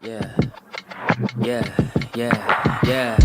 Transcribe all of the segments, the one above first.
Yeah, yeah.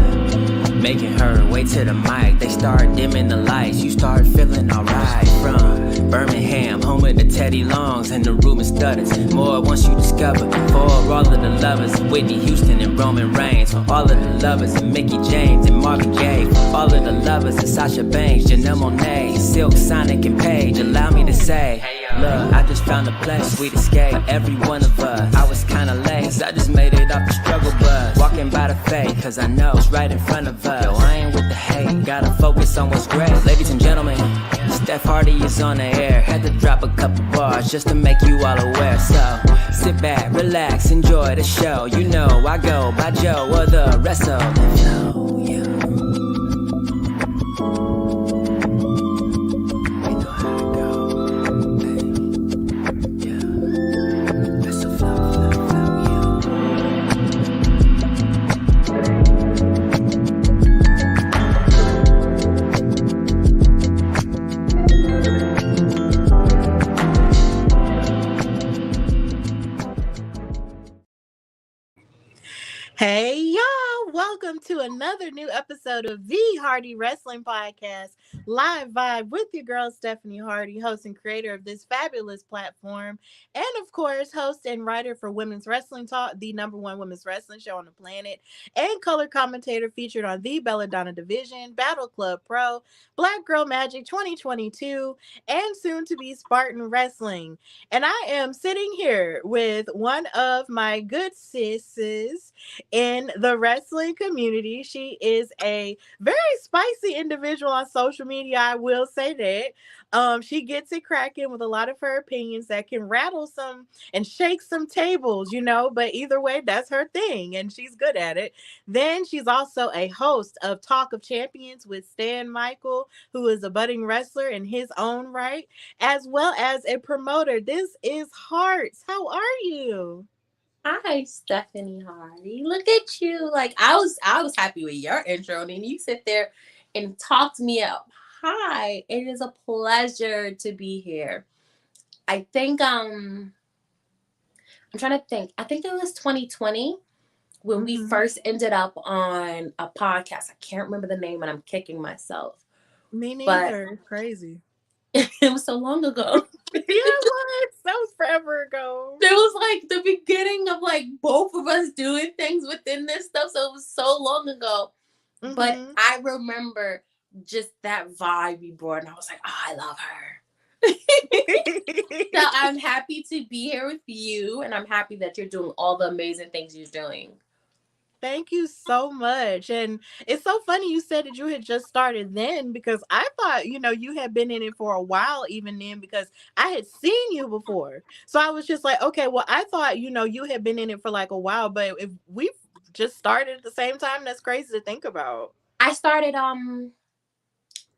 Making her way to the mic. They start dimming the lights. You start feeling alright. From Birmingham, home of the Teddy Longs and the Ruben Studders. More once you discover. For all of the lovers, Whitney Houston and Roman Reigns. For all of the lovers, and Mickey James and Marvin Gaye. For all of the lovers, and Sasha Banks, Janelle Monáe, Silk, Sonic, and Paige. Allow me to say, look, I just found a place, sweet escape for every one of us. I was kinda late, I just made it off the struggle bus. Walking by the fate, cause I know it's right in front of us. Yo, I ain't with the hate, gotta focus on what's great. Ladies and gentlemen, Steph Hardy is on the air. Had to drop a couple bars just to make you all aware. So, sit back, relax, enjoy the show. You know I go by Joe or the rest of the flow, yeah. Hey y'all, welcome to another new episode of the Hardy Wrestling Podcast, Live Vibe with your girl Stephanie Hardy, host and creator of this fabulous platform, and of course, host and writer for Women's Wrestling Talk, the number one women's wrestling show on the planet, and color commentator featured on the Belladonna Division, Battle Club Pro, Black Girl Magik 2022, and soon to be Spartan Wrestling. And I am sitting here with one of my good sisters in the wrestling community. She is a very spicy individual on social media. I will say that. She gets it cracking with a lot of her opinions that can rattle some and shake some tables, but either way, that's her thing and she's good at it. Then she's also a host of Talk of Champions with Stan Michael, who is a budding wrestler in his own right, as well as a promoter. This is HaHrts. How are you? Hi, Stephanie Hardy. Look at you. Like I was happy with your intro, and then you sit there and talked me up. Hi, it is a pleasure to be here. I think I'm trying to think. I think it was 2020 when we first ended up on a podcast. I can't remember the name and I'm kicking myself. Me But neither. It's crazy. it was so long ago. Yeah, it was. That was forever ago. It was like the beginning of like both of us doing things within this stuff. So it was so long ago. But I remember just that vibe you brought, and I was like, oh, I love her. So I'm happy to be here with you, and I'm happy that you're doing all the amazing things you're doing. Thank you so much. And it's so funny you said that you had just started then because I thought, you had been in it for a while even then because I had seen you before. So I was just like, okay, well, I thought, you had been in it for like a while, but if we've just started at the same time, that's crazy to think about. I started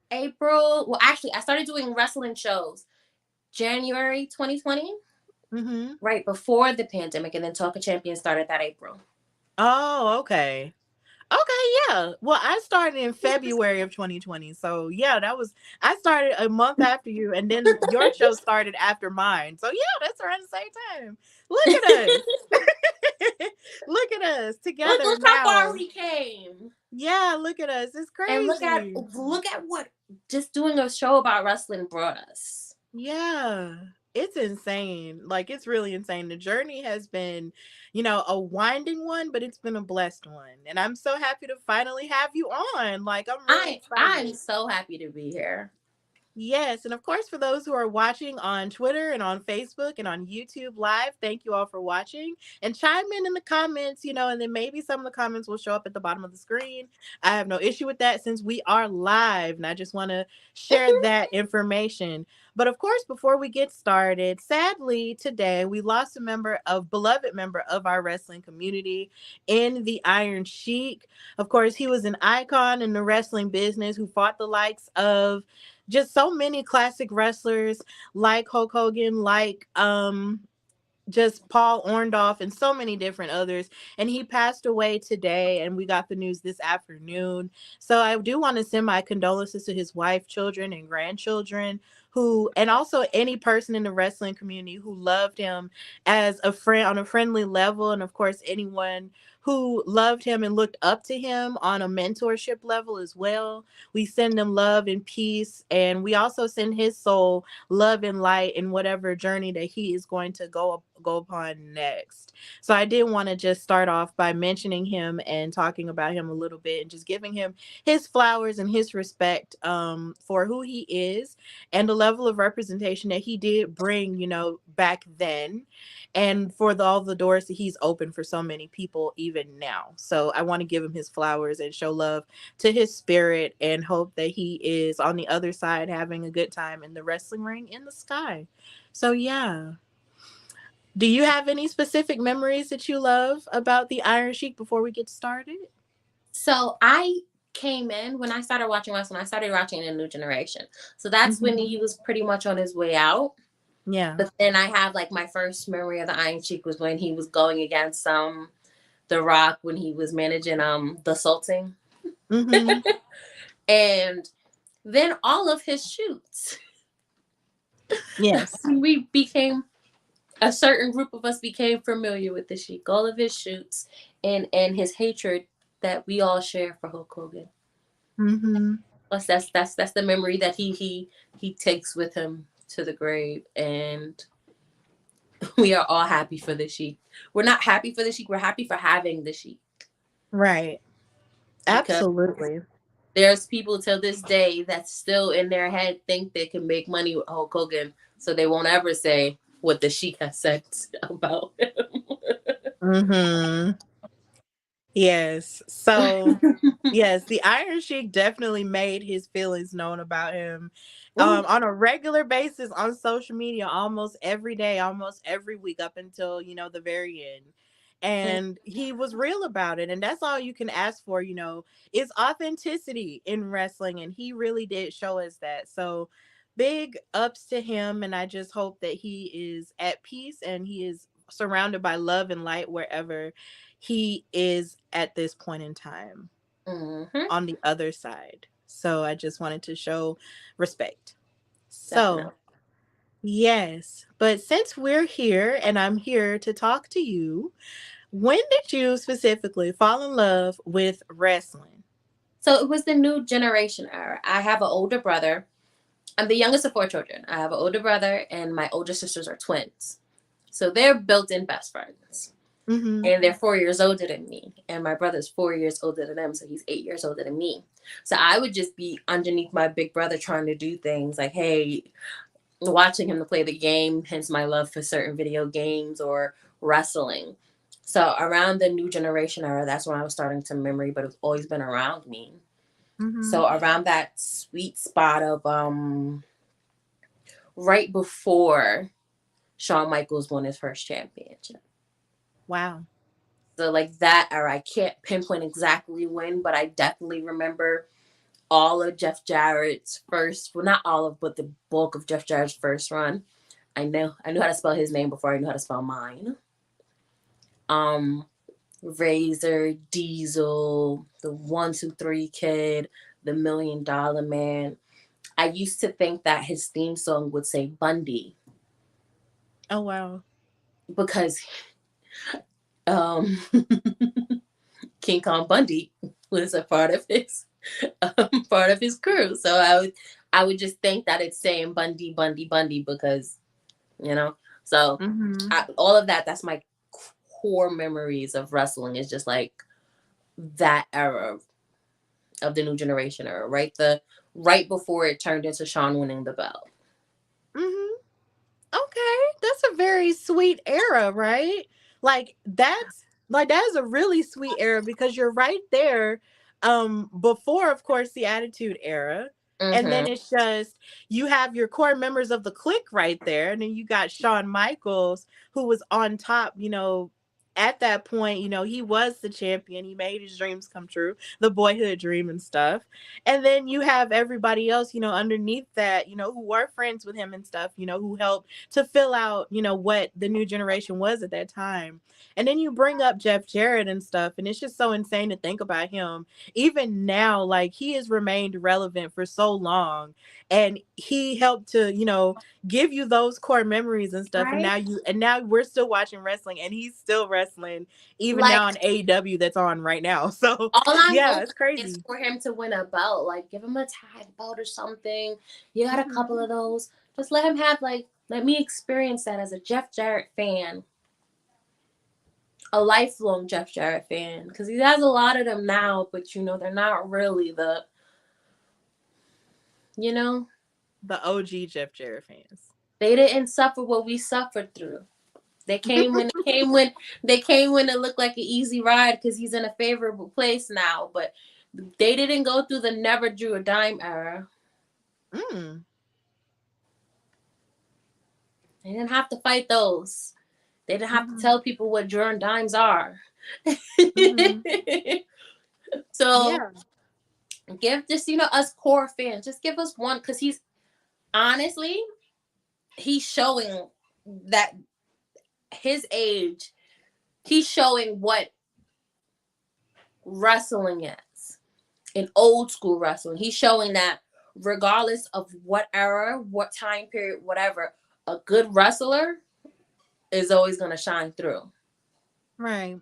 April. Well, actually, I started doing wrestling shows January 2020, right before the pandemic, and then Talk of Champions started that April. Oh, okay. Okay, yeah. Well, I started in February of 2020. So, yeah, I started a month after you, and then your show started after mine. So, yeah, that's around the same time. Look at us. Look at us together Look now. how far we came. Yeah, look at us. It's crazy. And look at what just doing a show about wrestling brought us. Yeah. It's insane. Like, it's really insane. The journey has been, a winding one, but it's been a blessed one. And I'm so happy to finally have you on. Like, I'm really excited. I'm so happy to be here. Yes, and of course, for those who are watching on Twitter and on Facebook and on YouTube Live, thank you all for watching. And chime in the comments, and then maybe some of the comments will show up at the bottom of the screen. I have no issue with that since we are live, and I just want to share that information. But of course, before we get started, sadly, today we lost a beloved member of our wrestling community in the Iron Sheik. Of course, he was an icon in the wrestling business who fought the likes of just so many classic wrestlers like Hulk Hogan, like just Paul Orndorff and so many different others. And he passed away today, and we got the news this afternoon. So I do want to send my condolences to his wife, children, and grandchildren who, and also any person in the wrestling community who loved him as a friend on a friendly level. And of course, anyone who loved him and looked up to him on a mentorship level as well. We send them love and peace. And we also send his soul love and light in whatever journey that he is going to go upon next. So I did want to just start off by mentioning him and talking about him a little bit and just giving him his flowers and his respect for who he is and the level of representation that he did bring, back then, and for all the doors that he's opened for so many people even now. So I want to give him his flowers and show love to his spirit and hope that he is on the other side having a good time in the wrestling ring in the sky. So yeah. Do you have any specific memories that you love about the Iron Sheik before we get started? So I came in when I started watching wrestling. I started watching a New Generation. So that's when Mhm. he was pretty much on his way out. Yeah. But then I have like my first memory of the Iron Sheik was when he was going against The Rock when he was managing the Sultan. Mhm. And then all of his shoots. Yes. We became a certain group of us became familiar with the Sheik. All of his shoots and his hatred that we all share for Hulk Hogan. Mhm. Plus that's the memory that he takes with him to the grave, and we are all happy for the Sheik. We're not happy for the Sheik, we're happy for having the Sheik. Right. Because Absolutely. there's people till this day that still in their head think they can make money with Hulk Hogan, so they won't ever say what the Sheik has said about Mhm. Yes. So, him. yes, the Iron Sheik definitely made his feelings known about him Ooh. on a regular basis on social media almost every day, almost every week up until, the very end. And he was real about it. And that's all you can ask for, is authenticity in wrestling. And he really did show us that. So, big ups to him. And I just hope that he is at peace and he is surrounded by love and light wherever he is at this point in time Mm-hmm. on the other side. So I just wanted to show respect. So, Definitely. yes, but since we're here and I'm here to talk to you, when did you specifically fall in love with wrestling? So it was the new generation era. I have an older brother. I'm the youngest of four children. I have an older brother, and my older sisters are twins. So they're built in best friends. Mm-hmm. And they're 4 years older than me. And my brother's 4 years older than them. So he's 8 years older than me. So I would just be underneath my big brother trying to do things like, hey, watching him to play the game, hence my love for certain video games or wrestling. So around the new generation era, that's when I was starting to memory, but it's always been around me. Mm-hmm. So around that sweet spot of right before Shawn Michaels won his first championship. Wow. So like that era, I can't pinpoint exactly when, but I definitely remember all of Jeff Jarrett's first, well not all of, but the bulk of Jeff Jarrett's first run. I knew how to spell his name before I knew how to spell mine. Um Razor, Diesel, the 1, 2, 3 Kid, the $1 Million Man. I used to think that his theme song would say Bundy Oh, wow. because um, King Kong Bundy was a part of his crew. So I would just think that it's saying Bundy, Bundy, Bundy because you know. So Mm-hmm. all of that. That's my core memories of wrestling. Is just like that era of the new generation era, right before it turned into Shawn winning the belt. Mm-hmm. Okay, that's a very sweet era, right? That is a really sweet era because you're right there before of course the attitude era. And then Mm-hmm. it's just you have your core members of the clique right there and then you got Shawn Michaels who was on top, at that point, he was the champion. He made his dreams come true, the boyhood dream and stuff. And then you have everybody else, underneath that, who were friends with him and stuff, who helped to fill out, what the new generation was at that time. And then you bring up Jeff Jarrett and stuff, and it's just so insane to think about him. Even now, like, he has remained relevant for so long, and he helped to, give you those core memories and stuff. And Right? now we're still watching wrestling, and he's still wrestling even Like, now on AEW that's on right now. So all I'm yeah, hoping it's is crazy. for him to win a belt. Like, give him a tag belt or something. You got a couple Mhm. of those. Just let him have, like, let me experience that as a Jeff Jarrett fan. A lifelong Jeff Jarrett fan. Because he has a lot of them now, but, they're not really the, you know, The OG Jeff Jarrett fans. they didn't suffer what we suffered through. They came when it looked like an easy ride because he's in a favorable place now, but they didn't go through the never drew a dime era. Mm. They didn't have to fight those. They didn't have to Hmm. tell people what drawing dimes are. Hmm. So Yeah. give just us core fans, just give us one, because honestly he's showing that his age, he's showing what wrestling is in old school wrestling. He's showing that regardless of what era, what time period, whatever, a good wrestler is always going to shine through. Right.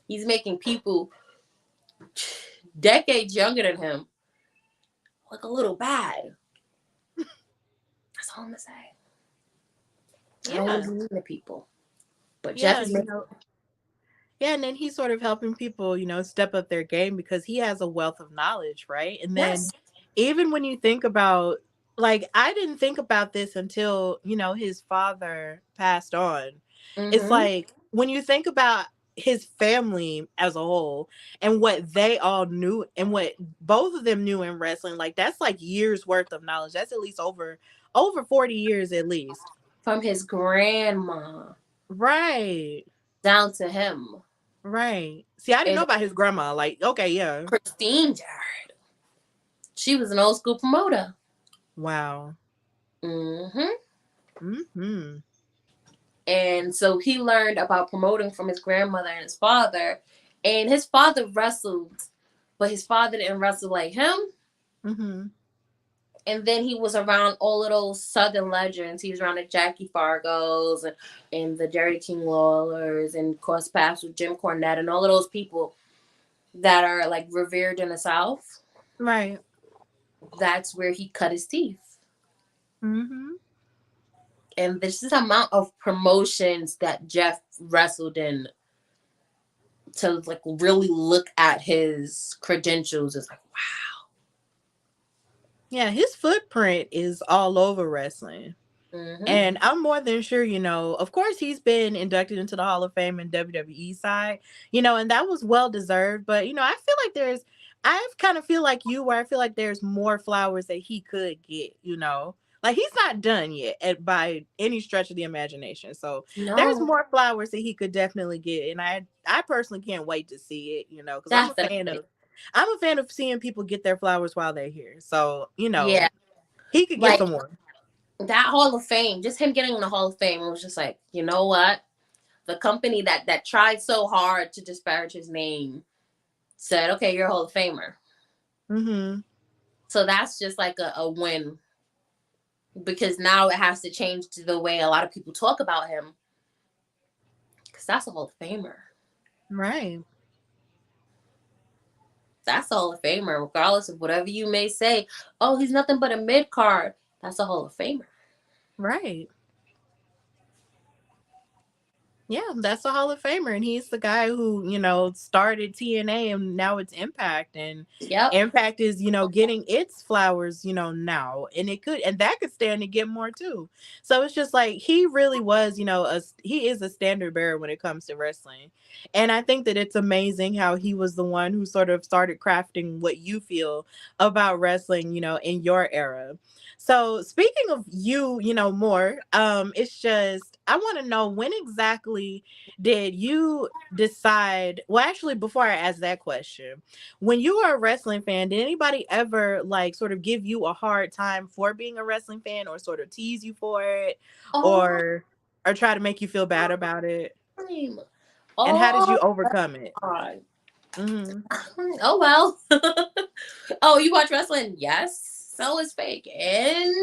He's making people decades younger than him look a little bad. That's all I'm going to say. I don't want Yeah. to be mean to people. But Jeff Yeah. is making. Yeah, and then he's sort of helping people, step up their game because he has a wealth of knowledge, right? And then Yes. even when you think about, like, I didn't think about this until, his father passed on. It's Mm-hmm. like when you think about his family as a whole and what they all knew and what both of them knew in wrestling, like, that's like years worth of knowledge. That's at least over 40 years at least. From his grandma Right. down to him. Right. See, I didn't know And about his grandma. Like, okay, yeah. Christine Jarrett, she was an old school promoter. Wow. Mm-hmm. Mm-hmm. And so he learned about promoting from his grandmother and his father. And his father wrestled, but his father didn't wrestle like him. Mm-hmm. And then he was around all of those Southern legends. He was around the Jackie Fargos and the Jerry King Lawlers, and cross paths with Jim Cornette and all of those people that are like revered in the South. Right. That's where he cut his teeth. Mm-hmm. And this is the amount of promotions that Jeff wrestled in to like really look at his credentials. It's like, wow. Yeah, his footprint is all over wrestling. Mm-hmm. And I'm more than sure, of course, he's been inducted into the Hall of Fame in WWE side, and that was well deserved. But, I kind of feel like you, where I feel like there's more flowers that he could get. Like, he's not done yet by any stretch of the imagination. So there's No, more flowers that he could definitely get. And I personally can't wait to see it, because definitely. I'm a fan of seeing people get their flowers while they're here. So, Yeah. he could get Like some more. that Hall of Fame, just him getting in the Hall of Fame, it was just like, you know what? The company that tried so hard to disparage his name said, okay, you're a Hall of Famer. Mm-hmm. So that's just like a win, because now it has to change to the way a lot of people talk about him, because that's a Hall of Famer. Right. That's a Hall of Famer, regardless of whatever you may say. Oh, he's nothing but a mid card. That's a Hall of Famer. Right. Yeah, that's a Hall of Famer, and he's the guy who, started TNA, and now it's Impact, and Yep. Impact is, getting its flowers, now, and that could stand to get more too. So it's just like he really was, he is a standard bearer when it comes to wrestling, and I think that it's amazing how he was the one who sort of started crafting what you feel about wrestling, in your era. So speaking of you, more, it's just I want to know when exactly exactly did you decide? Well, actually, before I ask that question, when you were a wrestling fan, did anybody ever like sort of give you a hard time for being a wrestling fan, or sort of tease you for it, All or try to make you feel bad about it? time. And how did All you overcome it? time. Mm-hmm. Oh well. Oh, you watch wrestling? Yes. So is fake. And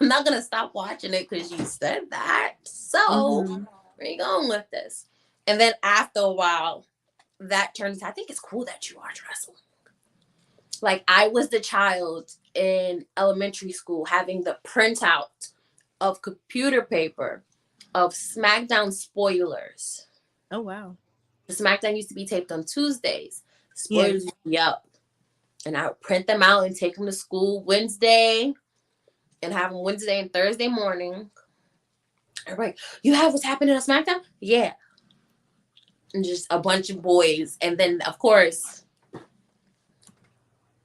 I'm not gonna stop watching it because you said that. So Mm-hmm. where you going with this? And then after a while, that turns. I think it's cool that you watch wrestling. Like I was the child in elementary school having the printout of computer paper of SmackDown spoilers. Oh wow. The SmackDown used to be taped on Tuesdays. Yes. Spoilers used to be up. And I would print them out and take them to school Wednesday and have them Wednesday and Thursday morning. Everybody, you have what's happening on SmackDown? Yeah. And just a bunch of boys. And then, of course,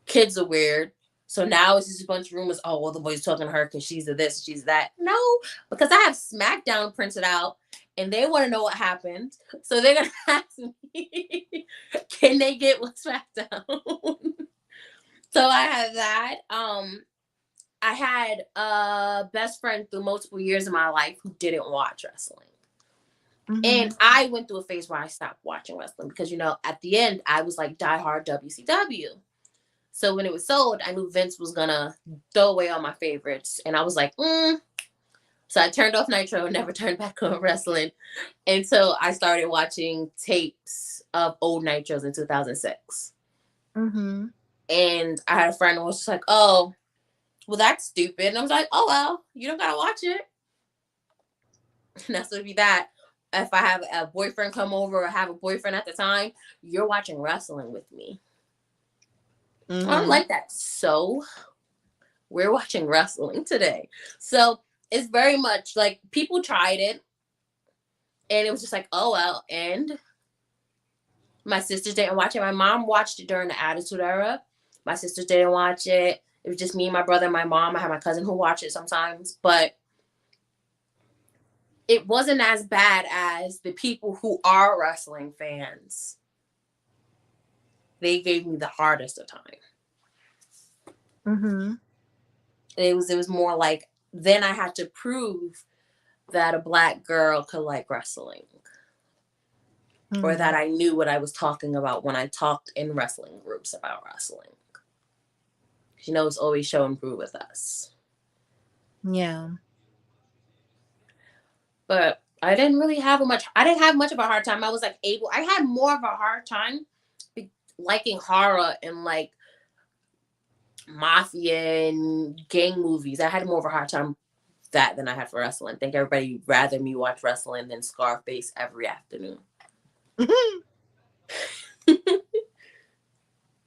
kids are weird. So now it's just a bunch of rumors. Oh, well, the boy's talking to her because she's a this, she's that. No, because I have SmackDown printed out and they want to know what happened. So they're going to ask me, can they get what's SmackDown? So I had that. I had a best friend through multiple years of my life who didn't watch wrestling. Mm-hmm. And I went through a phase where I stopped watching wrestling because, at the end, I was like diehard WCW. So when it was sold, I knew Vince was going to throw away all my favorites. And I was like, So I turned off Nitro and never turned back on wrestling until I started watching tapes of old Nitros in 2006. Mm-hmm. And I had a friend who was just like, oh, well, that's stupid. And I was like, oh, well, you don't got to watch it. And that's would be that. If I have a boyfriend come over or have a boyfriend at the time, you're watching wrestling with me. Mm-hmm. I don't like that. So we're watching wrestling today. So it's very much like people tried it and it was just like, oh, well. And my sisters didn't watch it. My mom watched it during the Attitude Era. My sisters didn't watch it. It was just me, my brother, and my mom. I have my cousin who watched it sometimes. But it wasn't as bad as the people who are wrestling fans. They gave me the hardest of time. Mm-hmm. It was more like, then I had to prove that a Black girl could like wrestling. Mm-hmm. Or that I knew what I was talking about when I talked in wrestling groups about wrestling. It's always show and prove with us. Yeah. But I didn't have much of a hard time. I had more of a hard time liking horror and like mafia and gang movies. I had more of a hard time that than I had for wrestling. I think everybody would rather me watch wrestling than Scarface every afternoon.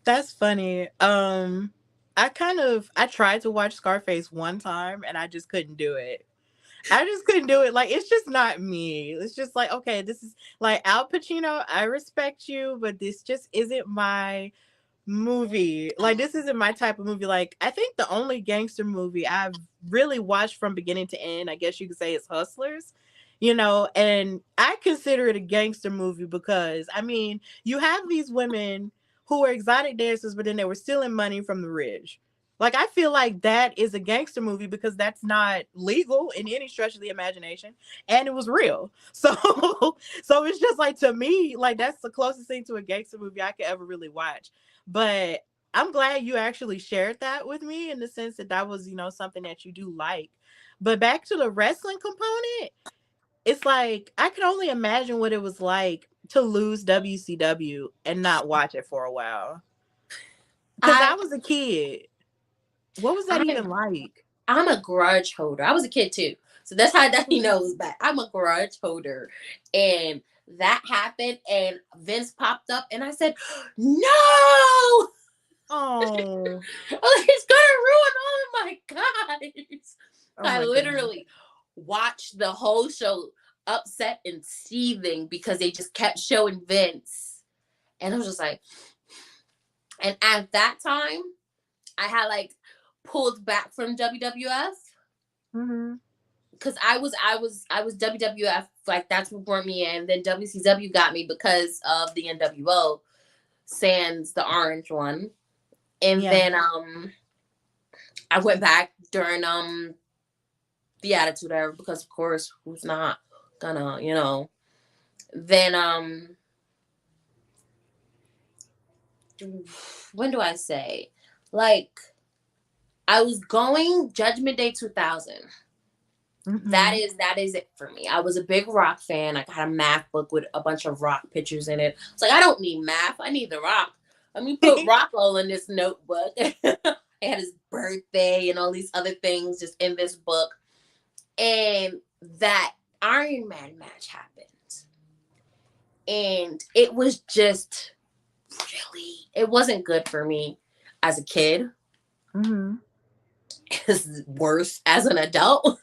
That's funny. I tried to watch Scarface one time and I just couldn't do it. Like, it's just not me. It's just like, okay, this is like Al Pacino. I respect you, but this just isn't my movie. Like, this isn't my type of movie. Like, I think the only gangster movie I've really watched from beginning to end, I guess you could say, is Hustlers. And I consider it a gangster movie because, I mean, you have these women who were exotic dancers, but then they were stealing money from the rich. Like, I feel like that is a gangster movie because that's not legal in any stretch of the imagination, and it was real. So, so it's just like, to me, like, that's the closest thing to a gangster movie I could ever really watch. But I'm glad you actually shared that with me in the sense that that was, something that you do like. But back to the wrestling component, it's like I can only imagine what it was like to lose WCW and not watch it for a while. Because I was a kid. What was that I'm even like? I'm a grudge holder. I was a kid too. So that's how that was back. I'm a grudge holder. And that happened and Vince popped up and I said, no! Oh. He's gonna ruin all of my guys. I literally watched the whole show upset and seething because they just kept showing Vince. And I was just like, and at that time, I had like pulled back from WWF. Mm-hmm. because I was WWF, like that's what brought me in. Then WCW got me because of the NWO, sans the orange one. And Yeah. then I went back during the Attitude Era, because of course who's not gonna, then when do I say, like, I was going Judgment Day 2000. That Mm-hmm. is it for me. I was a big rock fan. I got a math book with a bunch of rock pictures in it. It's like, I don't need math. I need the rock. Let me put rock all in this notebook. I had his birthday and all these other things just in this book. And that Iron Man match happened. And it was just really, it wasn't good for me as a kid. Mm-hmm. It's worse as an adult.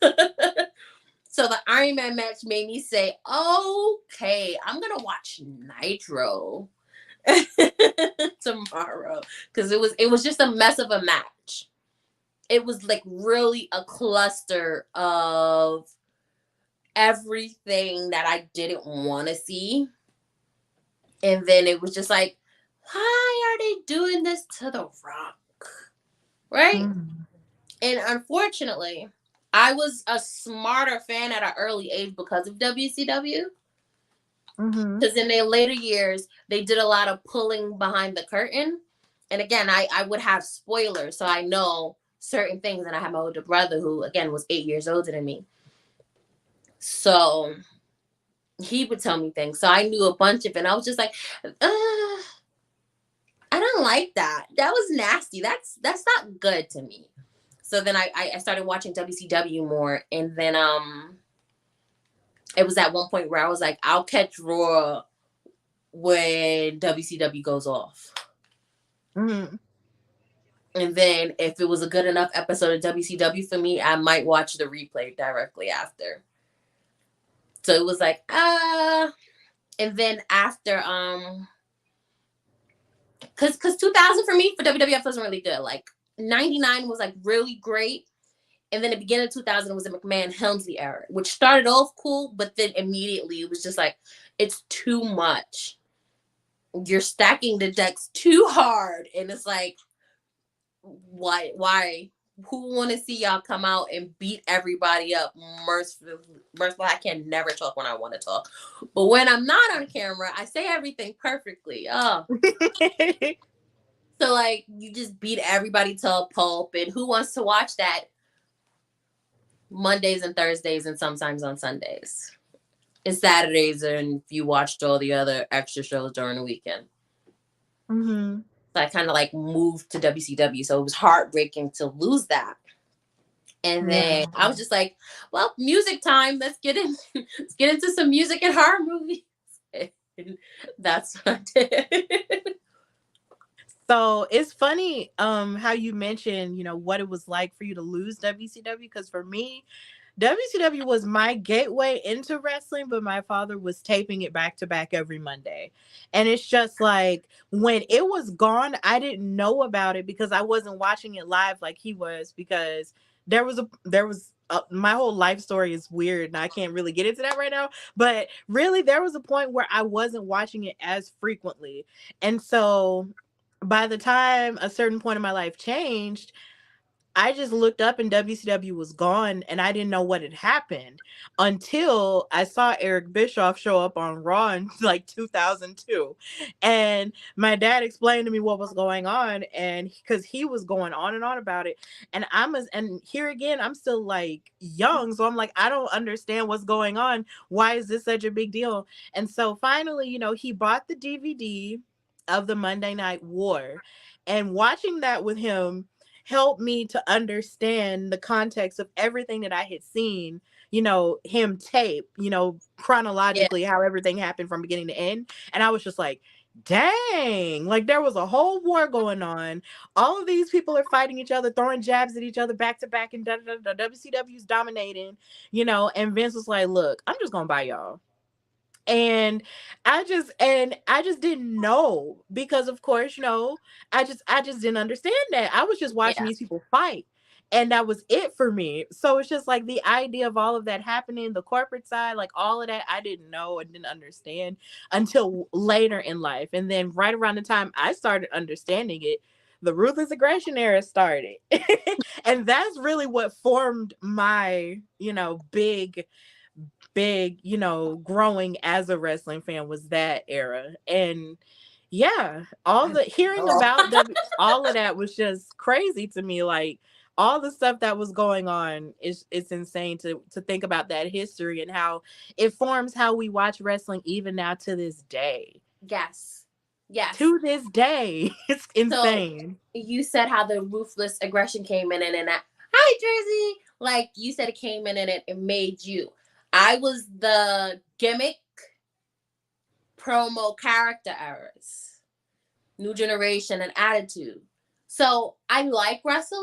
So the Iron Man match made me say, okay, I'm going to watch Nitro tomorrow. Because it was just a mess of a match. It was like really a cluster of everything that I didn't want to see. And then it was just like, why are they doing this to The Rock? Right? Mm-hmm. And unfortunately, I was a smarter fan at an early age because of WCW. Mm-hmm. Because in their later years, they did a lot of pulling behind the curtain. And again, I would have spoilers, so I know certain things. And I have my older brother who, again, was 8 years older than me. So he would tell me things. So I knew a bunch of it. And I was just like, I don't like that. That was nasty. That's not good to me. So then I started watching WCW more. And then it was at one point where I was like, I'll catch Raw when WCW goes off. Mm-hmm. And then if it was a good enough episode of WCW for me, I might watch the replay directly after. So it was like, and then after, cause 2000 for me, for WWF wasn't really good. Like 99 was like really great. And then the beginning of 2000 was the McMahon Helmsley era, which started off cool, but then immediately it was just like, it's too much. You're stacking the decks too hard. And it's like, why? Who want to see y'all come out and beat everybody up mercifully? I can never talk when I want to talk. But when I'm not on camera, I say everything perfectly. Oh. So like, you just beat everybody to a pulp. And who wants to watch that Mondays and Thursdays and sometimes on Sundays? And Saturdays, and if you watched all the other extra shows during the weekend. Mm-hmm. So I kind of like moved to WCW. So it was heartbreaking to lose that. And then I was just like, well, music time. Let's get into some music and horror movies. And that's what I did. So it's funny how you mentioned, what it was like for you to lose WCW, because for me, WCW was my gateway into wrestling, but my father was taping it back to back every Monday. And it's just like when it was gone, I didn't know about it because I wasn't watching it live like he was, because my whole life story is weird and I can't really get into that right now. But really, there was a point where I wasn't watching it as frequently. And so by the time a certain point in my life changed, I just looked up and WCW was gone and I didn't know what had happened until I saw Eric Bischoff show up on Raw in like 2002. And my dad explained to me what was going on, and because he was going on and on about it. And here again, I'm still like young. So I'm like, I don't understand what's going on. Why is this such a big deal? And so finally, he bought the DVD of the Monday Night War, and watching that with him helped me to understand the context of everything that I had seen, him tape, Yeah. chronologically how everything happened from beginning to end. And I was just like, dang, like there was a whole war going on. All of these people are fighting each other, throwing jabs at each other back to back, and WCW's dominating, and Vince was like, look, I'm just gonna buy y'all. And I just didn't know, because of course, I just didn't understand that. I was just watching Yeah. these people fight. And that was it for me. So it's just like the idea of all of that happening, the corporate side, like all of that, I didn't know and didn't understand until later in life. And then right around the time I started understanding it, the ruthless aggression era started. And that's really what formed my, big, growing as a wrestling fan was that era. And yeah, all the hearing Oh. about all of that was just crazy to me. Like all the stuff that was going on is it's insane to think about that history and how it forms how we watch wrestling even now to this day. Yes. Yes. To this day, it's So insane. you said how the ruthless aggression came in and that, hi Jersey. Like you said, it came in and it made you. I was the gimmick promo character errors, new generation and attitude. So I like wrestling,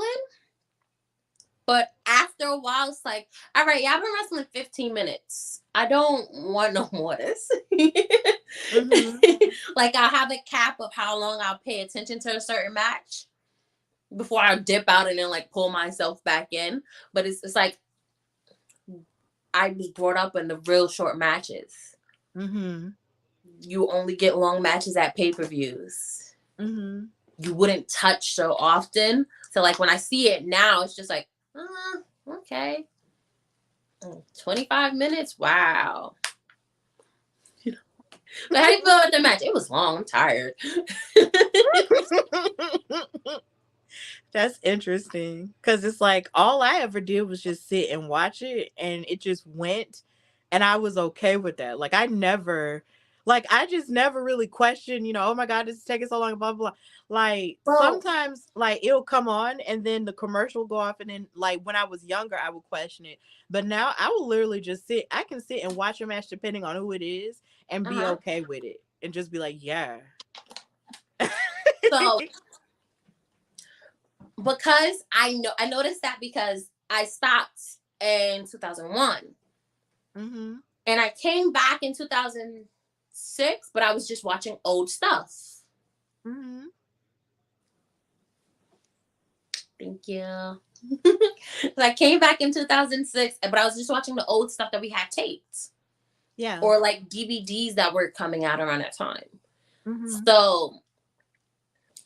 but after a while, it's like, all right, y'all been wrestling 15 minutes. I don't want no more of this. Like I'll have a cap of how long I'll pay attention to a certain match before I dip out and then like pull myself back in. But it's like I was brought up in the real short matches. You only get long matches at pay-per-views. You wouldn't touch so often. So like when I see it now, it's just like, okay. 25 minutes? Wow. But how do you feel about the match? It was long. I'm tired. That's interesting because it's like all I ever did was just sit and watch it, and it just went, and I was okay with that. Like I just never really questioned, oh my God, this is taking so long, blah blah blah. Like sometimes, like it'll come on, and then the commercial will go off, and then like when I was younger, I would question it, but now I will literally just sit. I can sit and watch a match depending on who it is, and be okay with it, and just be like, yeah. So. Because I noticed that because I stopped in 2001. And I came back in 2006, but I was just watching old stuff. Thank you. So I came back in 2006, but I was just watching the old stuff that we had taped. Yeah. Or like DVDs that were coming out around that time. So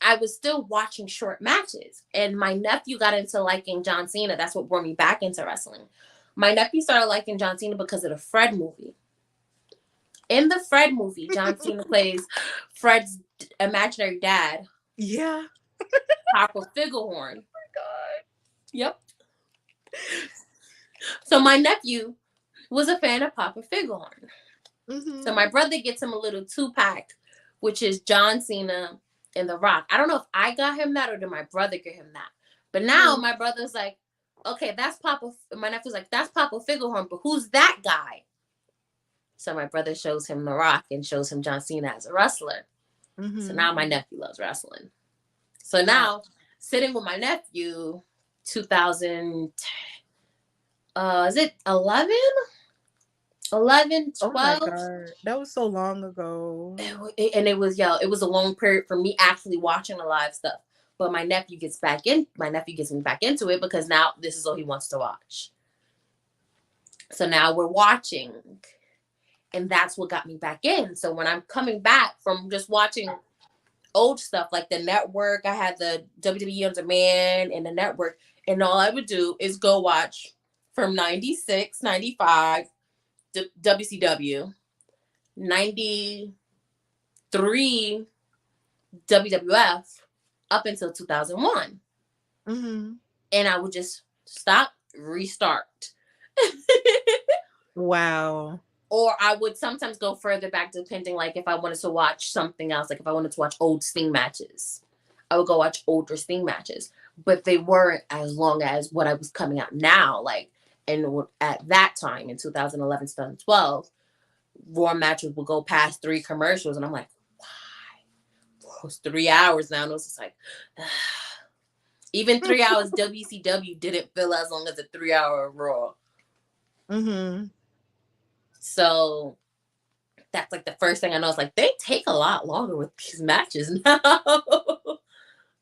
I was still watching short matches, and my nephew got into liking John Cena. That's what brought me back into wrestling. My nephew started liking John Cena because of the Fred movie. In the Fred movie, John Cena plays Fred's imaginary dad. Yeah. Papa Figglehorn. Oh my God. Yep. So my nephew was a fan of Papa Figglehorn. So my brother gets him a little 2-pack, which is John Cena and The Rock. I don't know if I got him that or did my brother get him that. But now my brother's like, okay, that's Papa. My nephew's like, that's Papa Figglehorn, but who's that guy? So my brother shows him The Rock and shows him John Cena as a wrestler. So now my nephew loves wrestling. So now sitting with my nephew, 2000, is it 11? 11, 12. Oh my God. That was so long ago. And it was a long period for me actually watching the live stuff. But my nephew gets me back into it because now this is all he wants to watch. So now we're watching. And that's what got me back in. So when I'm coming back from just watching old stuff like the network, I had the WWE On Demand and the network. And all I would do is go watch from 96, 95, WCW, 93 WWF up until 2001. And I would just stop, restart. Wow. Or I would sometimes go further back depending, like if I wanted to watch something else, like if I wanted to watch old Sting matches, I would go watch older Sting matches. But they weren't as long as what I was coming out now. Like, and at that time in 2011, 2012, Raw matches would go past 3 commercials. And I'm like, why? It's 3 hours now. And it was just like, even 3 hours WCW didn't feel as long as a 3-hour Raw. So that's like the first thing I know. It's like, they take a lot longer with these matches now.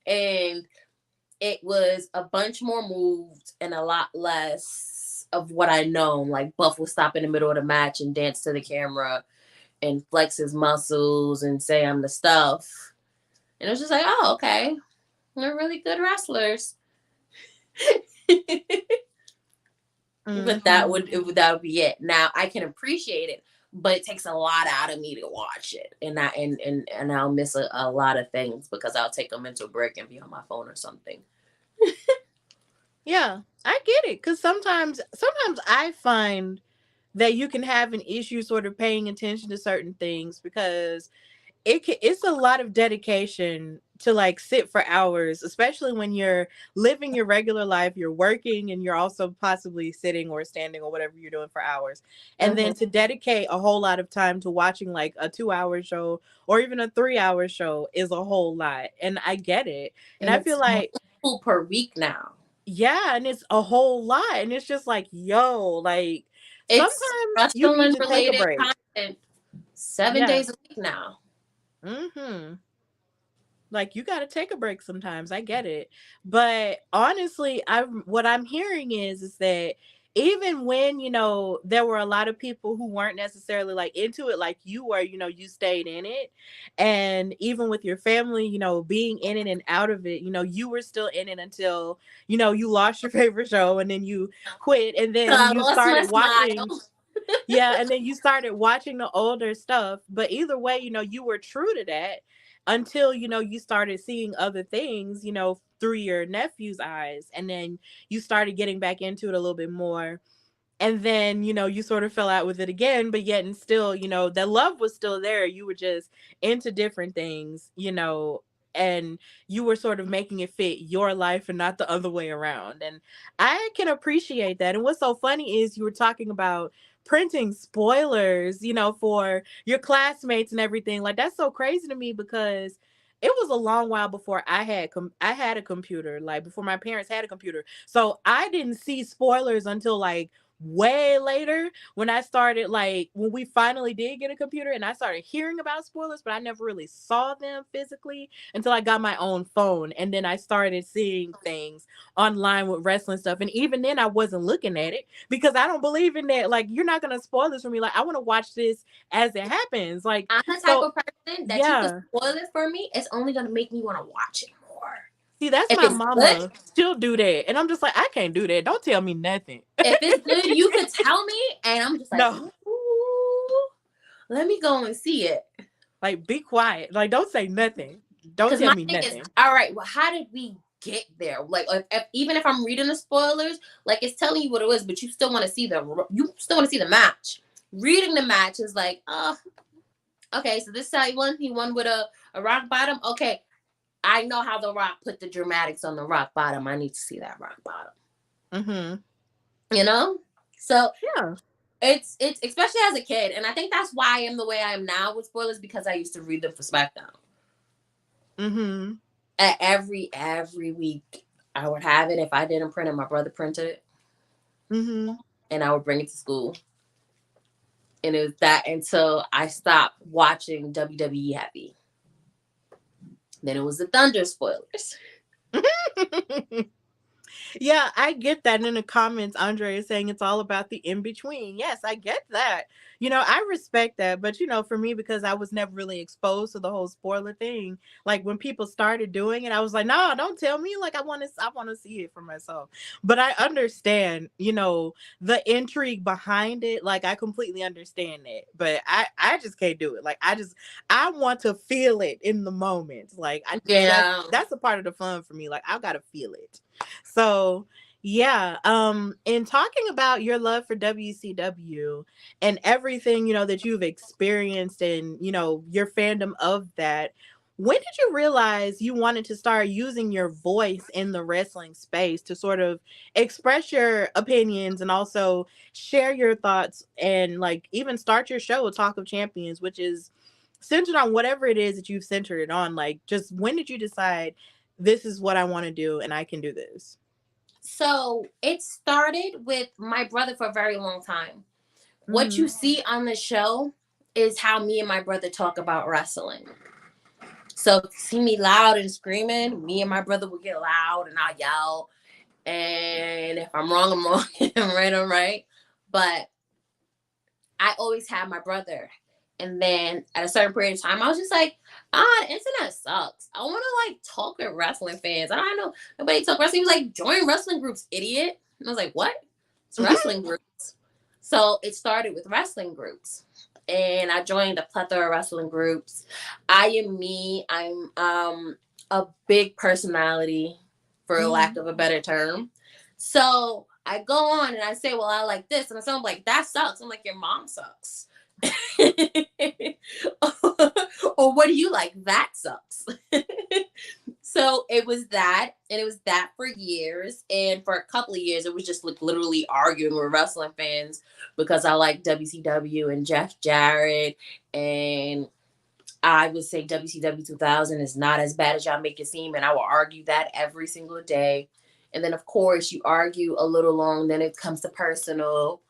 And it was a bunch more moved and a lot less of what I know. Like Buff would stop in the middle of the match and dance to the camera and flex his muscles and say I'm the stuff. And it was just like, oh, okay. They're really good wrestlers. But that would be it. Now I can appreciate it, but it takes a lot out of me to watch it, and I'll miss a lot of things because I'll take a mental break and be on my phone or something. Yeah, I get it. Because sometimes I find that you can have an issue sort of paying attention to certain things because it's a lot of dedication to like sit for hours, especially when you're living your regular life, you're working and you're also possibly sitting or standing or whatever you're doing for hours. And Mm-hmm. then to dedicate a whole lot of time to watching like a 2 hour show or even a 3 hour show is a whole lot. And I get it. And And I feel it's like, multiple per week now. yeah, and it's a whole lot. And it's just like, yo, like It's sometimes you need wrestling to take a related break. content 7 Yeah. days a week now. Mm-hmm. Like you got to take a break sometimes. I get it. But honestly, I what I'm hearing is that even when, there were a lot of people who weren't necessarily like into it like you were, you stayed in it. And even with your family, being in it and out of it, you were still in it until, you lost your favorite show and then you quit and So then I you lost my started watching. smile. Yeah, and then you started watching the older stuff. But either way, you were true to that until, you started seeing other things, through your nephew's eyes. And then you started getting back into it a little bit more. And then, you sort of fell out with it again, but yet and still, the love was still there. You were just into different things, and you were sort of making it fit your life and not the other way around. And I can appreciate that. And what's so funny is you were talking about printing spoilers, for your classmates and everything. Like that's so crazy to me because it was a long while before I had a computer, like before my parents had a computer. So I didn't see spoilers until like way later when I started, like when we finally did get a computer and I started hearing about spoilers, but I never really saw them physically until I got my own phone. And then I started seeing things online with wrestling stuff. And even then I wasn't looking at it because I don't believe in that. Like, you're not gonna spoil this for me. Like, I want to watch this as it happens. Like, I'm the type so of person that you could yeah. spoil it for me. It's only gonna make me want to watch it more. See, that's If my it's good, mama. She'll do that. And I'm just like, I can't do that. Don't tell me nothing. if it's good, you could tell me, and I'm just like, No. ooh, let me go and see it. Like, be quiet. Like, don't say nothing. Don't Because tell my me thing is, nothing. all right, well, how did we get there? Like, even if I'm reading the spoilers, like it's telling you what it was, but you still want to see the match. Reading the match is like, oh, okay, so this is how he won. He won with a rock bottom. Okay, I know how The Rock put the dramatics on the rock bottom. I need to see that rock bottom. Mm-hmm. So Yeah. it's especially as a kid, and I think that's why I am the way I am now with spoilers, because I used to read them for SmackDown. Mm-hmm. Every week I would have it. If I didn't print it, my brother printed it. Mm-hmm. And I would bring it to school. And it was that until I stopped watching WWE heavy. Then it was the Thunder spoilers. Yeah, I get that. And in the comments, Andre is saying it's all about the in between. Yes, I get that. I respect that. But, for me, because I was never really exposed to the whole spoiler thing, like when people started doing it, I was like, no, don't tell me. Like, I want to see it for myself. But I understand, the intrigue behind it. Like, I completely understand that. But I just can't do it. Like, I want to feel it in the moment. Like, Yeah. that's a part of the fun for me. Like, I got to feel it. So yeah, in talking about your love for WCW and everything, that you've experienced and, your fandom of that, when did you realize you wanted to start using your voice in the wrestling space to sort of express your opinions and also share your thoughts and like even start your show, Talk of Champions, which is centered on whatever it is that you've centered it on? Like, just when did you decide this is what I want to do and I can do this? So it started with my brother for a very long time. What you see on the show is how me and my brother talk about wrestling. So if you see me loud and screaming, me and my brother would get loud and I yell. And if I'm wrong, I'm wrong. If I'm right, I'm right. But I always had my brother. And then at a certain period of time, I was just like, the internet sucks. I want to like talk with wrestling fans. I don't know. Nobody talk wrestling. He was like, join wrestling groups, idiot. And I was like, what? It's wrestling groups. So it started with wrestling groups. And I joined a plethora of wrestling groups. I am me. I'm a big personality, for lack of a better term. So I go on and I say, well, I like this. And someone's like, that sucks. I'm like, your mom sucks. Or what do you like? That sucks. So it was that, and it was that for years. And for a couple of years, it was just like literally arguing with wrestling fans because I like WCW and Jeff Jarrett. And I would say WCW 2000 is not as bad as y'all make it seem. And I will argue that every single day. And then, of course, you argue a little long, then it comes to personal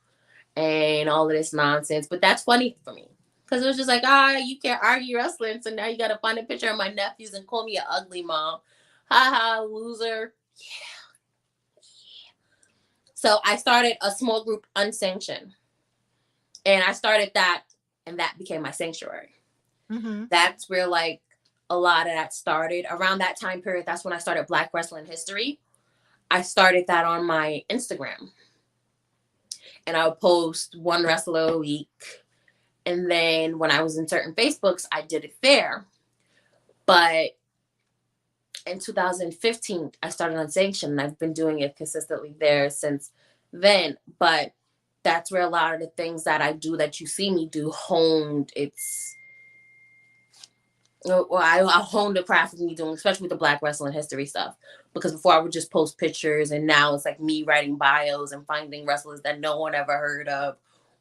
and all of this nonsense. But that's funny for me. Because it was just like, you can't argue wrestling. So now you got to find a picture of my nephews and call me an ugly mom. Ha ha, loser. Yeah. So I started a small group unsanctioned. And I started that, and that became my sanctuary. Mm-hmm. That's where like a lot of that started. Around that time period, that's when I started Black Wrestling History. I started that on my Instagram. And I would post one wrestler a week. And then when I was in certain Facebooks, I did it there. But in 2015, I started unsanctioned, and I've been doing it consistently there since then. But that's where a lot of the things that I do that you see me do honed. I honed the craft of me doing, especially with the Black Wrestling History stuff. Because before I would just post pictures, and now it's like me writing bios and finding wrestlers that no one ever heard of,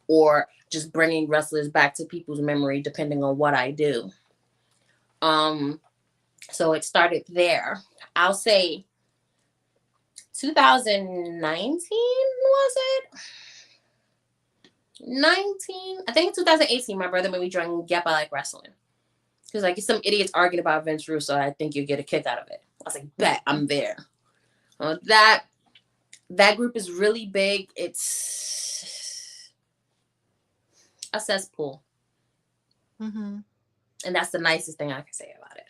or just bringing wrestlers back to people's memory, depending on what I do. So it started there. I'll say 2019, was it? 19? I think 2018, my brother made me join Yep, I Like Wrestling. Because like some idiots arguing about Vince Russo, I think you'll get a kick out of it. I was like, bet, I'm there. That group is really big. It's a cesspool. Mm-hmm. And that's the nicest thing I can say about it.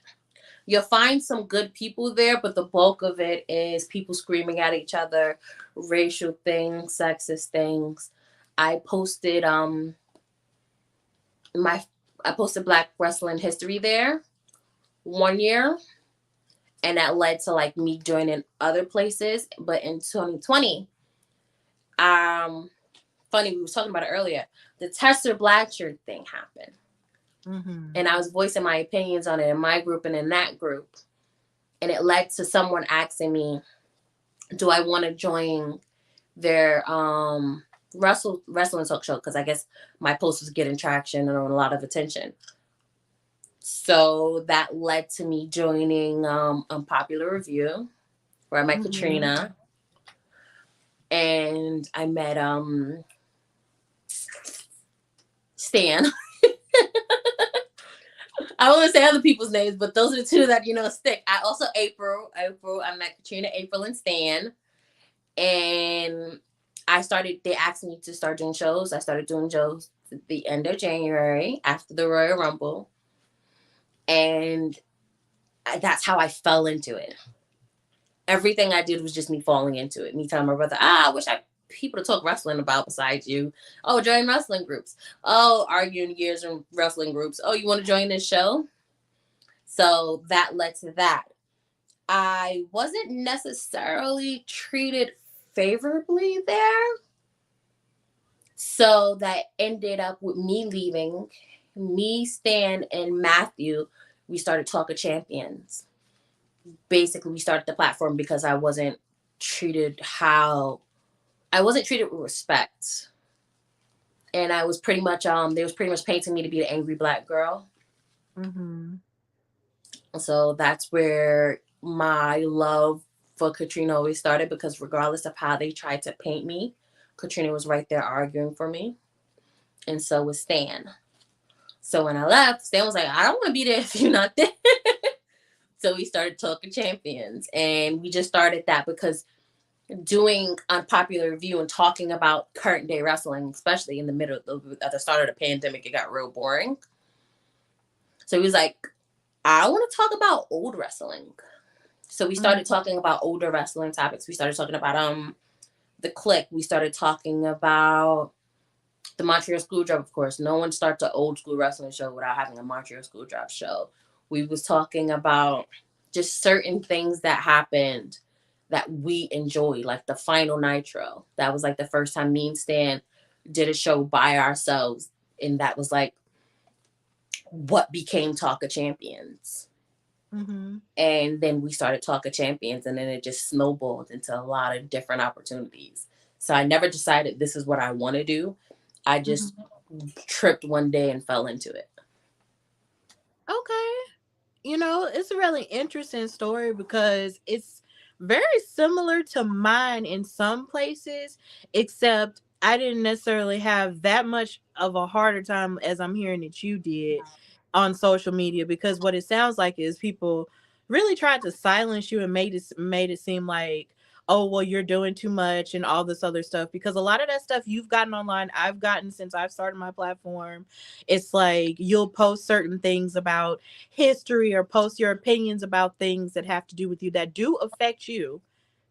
You'll find some good people there, but the bulk of it is people screaming at each other, racial things, sexist things. I posted Black Wrestling History there 1 year, and that led to like me joining other places. But in 2020, funny, we were talking about it earlier, the Tessa Blanchard thing happened. Mm-hmm. And I was voicing my opinions on it in my group and in that group. And it led to someone asking me, do I want to join their wrestling talk show? Because I guess my post was getting traction and a lot of attention. So that led to me joining Unpopular Review, where I met Katrina. And I met Stan. I won't say other people's names, but those are the two that, stick. I also, April, I met Katrina, April, and Stan. And they asked me to start doing shows. I started doing shows at the end of January after the Royal Rumble. And that's how I fell into it. Everything I did was just me falling into it. Me telling my brother, I wish I had people to talk wrestling about besides you. Oh, join wrestling groups. Oh, arguing years in wrestling groups. Oh, you want to join this show? So that led to that. I wasn't necessarily treated favorably there. So that ended up with me leaving. Me, Stan, and Matthew, we started Talk of Champions. Basically, we started the platform because I wasn't treated with respect. And I was pretty much, they was pretty much painting me to be the angry black girl. Mm-hmm. So that's where my love for Katrina always started, because regardless of how they tried to paint me, Katrina was right there arguing for me. And so was Stan. So when I left, Stan was like, I don't want to be there if you're not there. So we started Talking Champions, and we just started that because doing unpopular review and talking about current day wrestling, especially in the middle at the start of the pandemic, it got real boring. So he was like, I want to talk about old wrestling. So we started talking about older wrestling topics. We started talking about the Click. We started talking about the Montreal Screwjob, of course. No one starts an old school wrestling show without having a Montreal Screwjob show. We was talking about just certain things that happened that we enjoyed, like the final Nitro. That was like the first time me and Stan did a show by ourselves, and that was like what became Talk of Champions. Mm-hmm. And then we started Talk of Champions, and then it just snowballed into a lot of different opportunities. So I never decided this is what I want to do. I just tripped one day and fell into it. Okay. You know, it's a really interesting story because it's very similar to mine in some places, except I didn't necessarily have that much of a harder time as I'm hearing that you did on social media, because what it sounds like is people really tried to silence you and made it seem like, oh well, you're doing too much and all this other stuff, because a lot of that stuff you've gotten online, I've gotten since I've started my platform. It's like you'll post certain things about history or post your opinions about things that have to do with you that do affect you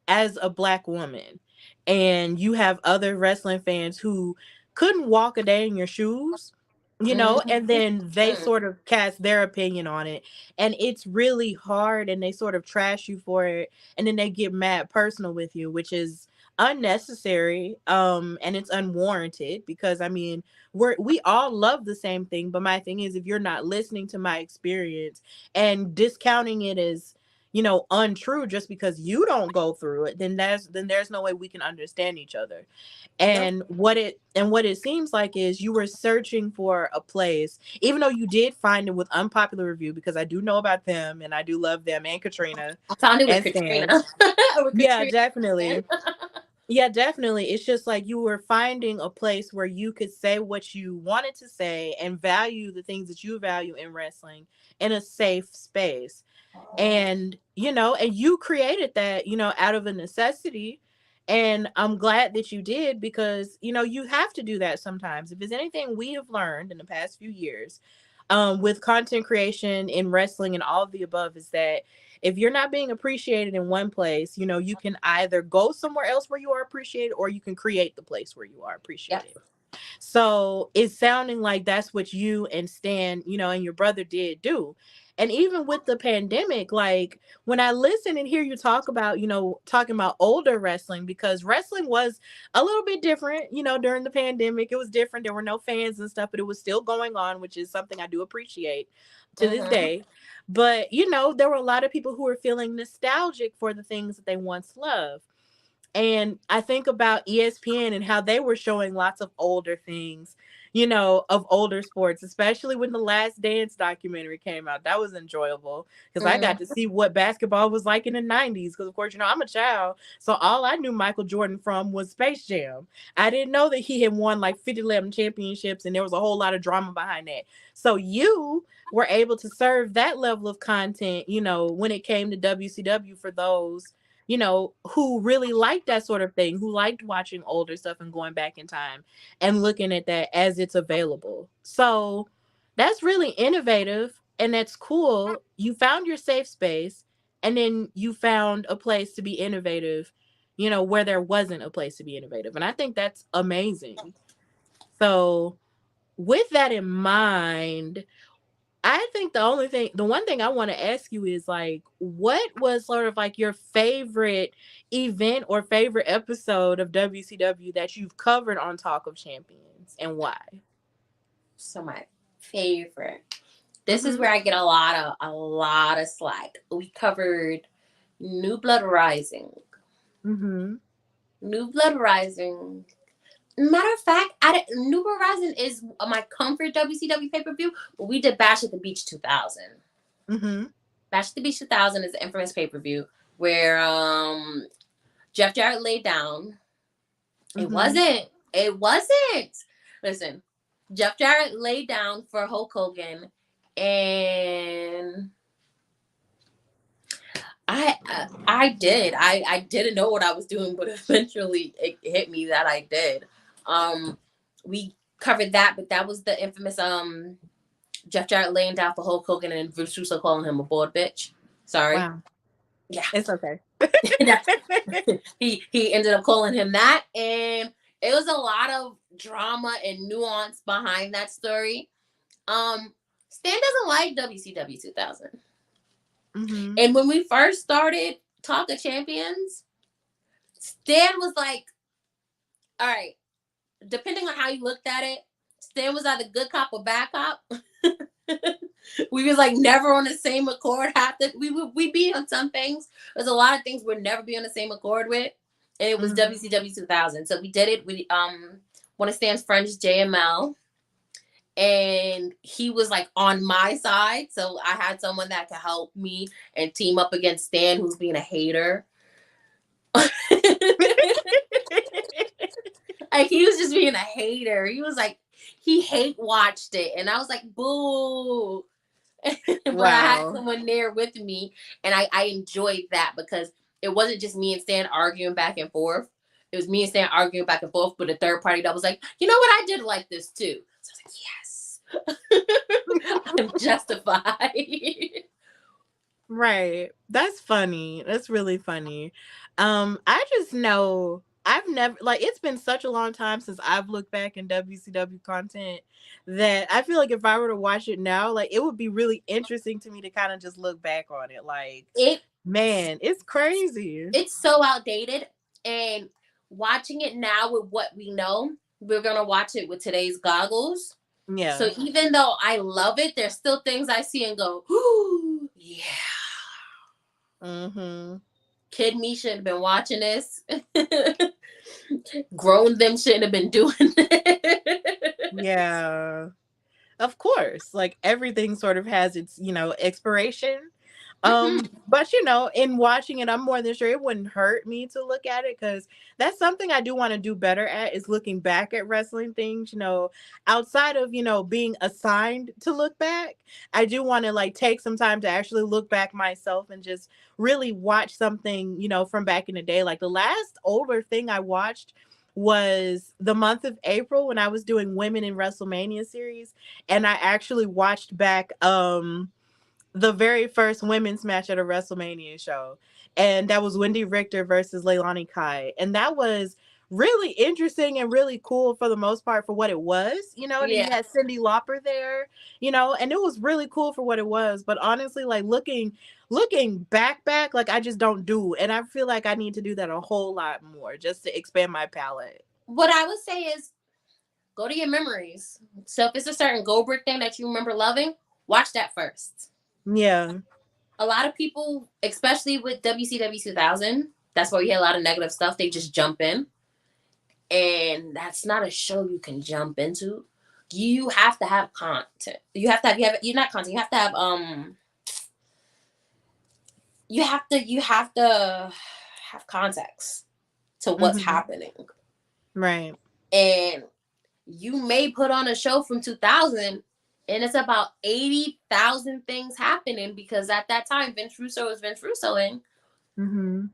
as a black woman, and you have other wrestling fans who couldn't walk a day in your shoes, you know, Mm-hmm. and then they sort of cast their opinion on it, and it's really hard, and they sort of trash you for it, and then they get mad personal with you, which is unnecessary, and it's unwarranted, because I mean, we all love the same thing, but my thing is, if you're not listening to my experience and discounting it as, you know, untrue just because you don't go through it, then there's no way we can understand each other. Nope. And what it seems like is you were searching for a place, even though you did find it with Unpopular Review, because I do know about them and I do love them, and Katrina I found it with and Katrina. Stan. With Yeah, Katrina. definitely. Yeah, definitely. It's just like you were finding a place where you could say what you wanted to say and value the things that you value in wrestling in a safe space. And you know, and you created that, you know, out of a necessity, and I'm glad that you did, because you know, you have to do that sometimes. If there's anything we have learned in the past few years, with content creation in wrestling and all of the above, is that if you're not being appreciated in one place, you know, you can either go somewhere else where you are appreciated, or you can create the place where you are Yep. appreciated. So it's sounding like that's what you and Stan, you know, and your brother did do. And even with the pandemic, like when I listen and hear you talk about, you know, talking about older wrestling, because wrestling was a little bit different, you know, during the pandemic. It was different. There were no fans and stuff, but it was still going on, which is something I do appreciate to this Mm-hmm. day. But, you know, there were a lot of people who were feeling nostalgic for the things that they once loved. And I think about ESPN and how they were showing lots of older things, you know, of older sports, especially when the Last Dance documentary came out. That was enjoyable because I got to Mm-hmm. see what basketball was like in the 90s. Because, of course, you know, I'm a child. So all I knew Michael Jordan from was Space Jam. I didn't know that he had won like 50-11 championships, and there was a whole lot of drama behind that. So you were able to serve that level of content, you know, when it came to WCW, for those, you know, who really liked that sort of thing, who liked watching older stuff and going back in time and looking at that as it's available. So that's really innovative, and that's cool. You found your safe space, and then you found a place to be innovative, you know, where there wasn't a place to be innovative. And I think that's amazing. So with that in mind, I think the one thing I want to ask you is like, what was sort of like your favorite event or favorite episode of WCW that you've covered on Talk of Champions, and why? So my favorite. This is Mm-hmm. where I get a lot of slack. We covered New Blood Rising. Mm-hmm. New Blood Rising. Matter of fact, New Blood Rising is my comfort WCW pay per view. But we did Bash at the Beach 2000. Mm-hmm. Bash at the Beach 2000 is an infamous pay per view where Jeff Jarrett laid down. It Mm-hmm. wasn't. It wasn't. Listen, Jeff Jarrett laid down for Hulk Hogan, and I did. I didn't know what I was doing, but eventually it hit me that I did. We covered that, but that was the infamous Jeff Jarrett laying down for Hulk Hogan and Bruce Russo calling him a bored bitch. Sorry. Wow. Yeah. It's okay. he ended up calling him that, and it was a lot of drama and nuance behind that story. Stan doesn't like WCW 2000. Mm-hmm. And when we first started Talk of Champions, Stan was like, all right, depending on how you looked at it, Stan was either good cop or bad cop. We was like never on the same accord. We be on some things. There's a lot of things we'd never be on the same accord with. And it was WCW 2000. So we did it with one of Stan's friends, JML. And he was like on my side. So I had someone that could help me and team up against Stan, who's being a hater. Like, he was just being a hater. He was like, he hate watched it. And I was like, boo. But Wow. I had someone there with me. And I enjoyed that because it wasn't just me and Stan arguing back and forth. It was me and Stan arguing back and forth with a third party that was like, you know what? I did like this too. So I was like, yes. I'm justified. Right. That's funny. That's really funny. I just know I've never like it's been such a long time since I've looked back in WCW content that I feel like if I were to watch it now, like it would be really interesting to me to kind of just look back on it. Like man, it's crazy. It's so outdated, and watching it now with what we know, we're gonna watch it with today's goggles. Yeah. So even though I love it, there's still things I see and go, ooh, yeah. Mm-hmm. Kid me shouldn't have been watching this. Grown them shouldn't have been doing it. Yeah. Of course. Like everything sort of has its, expiration. But in watching it, I'm more than sure it wouldn't hurt me to look at it because that's something I do want to do better at is looking back at wrestling things, outside of, being assigned to look back. I do want to like take some time to actually look back myself and just really watch something, from back in the day. Like the last older thing I watched was the month of April when I was doing Women in WrestleMania series. And I actually watched back, the very first women's match at a WrestleMania show. And that was Wendy Richter versus Leilani Kai. And that was really interesting and really cool for the most part for what it was, and you had Cyndi Lauper there, and it was really cool for what it was. But honestly, like looking back, like I just don't do. And I feel like I need to do that a whole lot more just to expand my palette. What I would say is go to your memories. So if it's a certain Goldberg thing that you remember loving, watch that first. Yeah. A lot of people, especially with WCW 2000, that's why we had a lot of negative stuff. They just jump in. And that's not a show you can jump into. You have to have content. You have to have, you're not content. You have to have, you have to have context to what's happening. Right. And you may put on a show from 2000 and it's about 80,000 things happening because at that time, Vince Russo was Vince Russoing. Mm-hmm.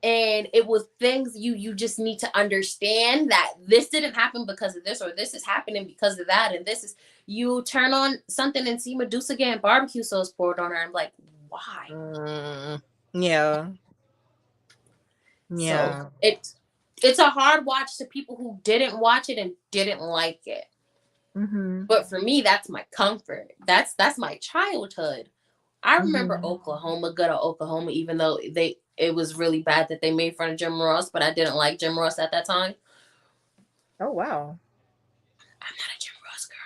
And it was things you just need to understand that this didn't happen because of this, or this is happening because of that. And this is, you turn on something and see Medusa getting barbecue sauce poured on her. I'm like, why? Yeah. Yeah. So it's a hard watch to people who didn't watch it and didn't like it. Mm-hmm. But for me, that's my comfort. That's my childhood. I remember Oklahoma, good at Oklahoma, even though it was really bad that they made fun of Jim Ross, but I didn't like Jim Ross at that time. Oh, wow. I'm not a Jim Ross girl.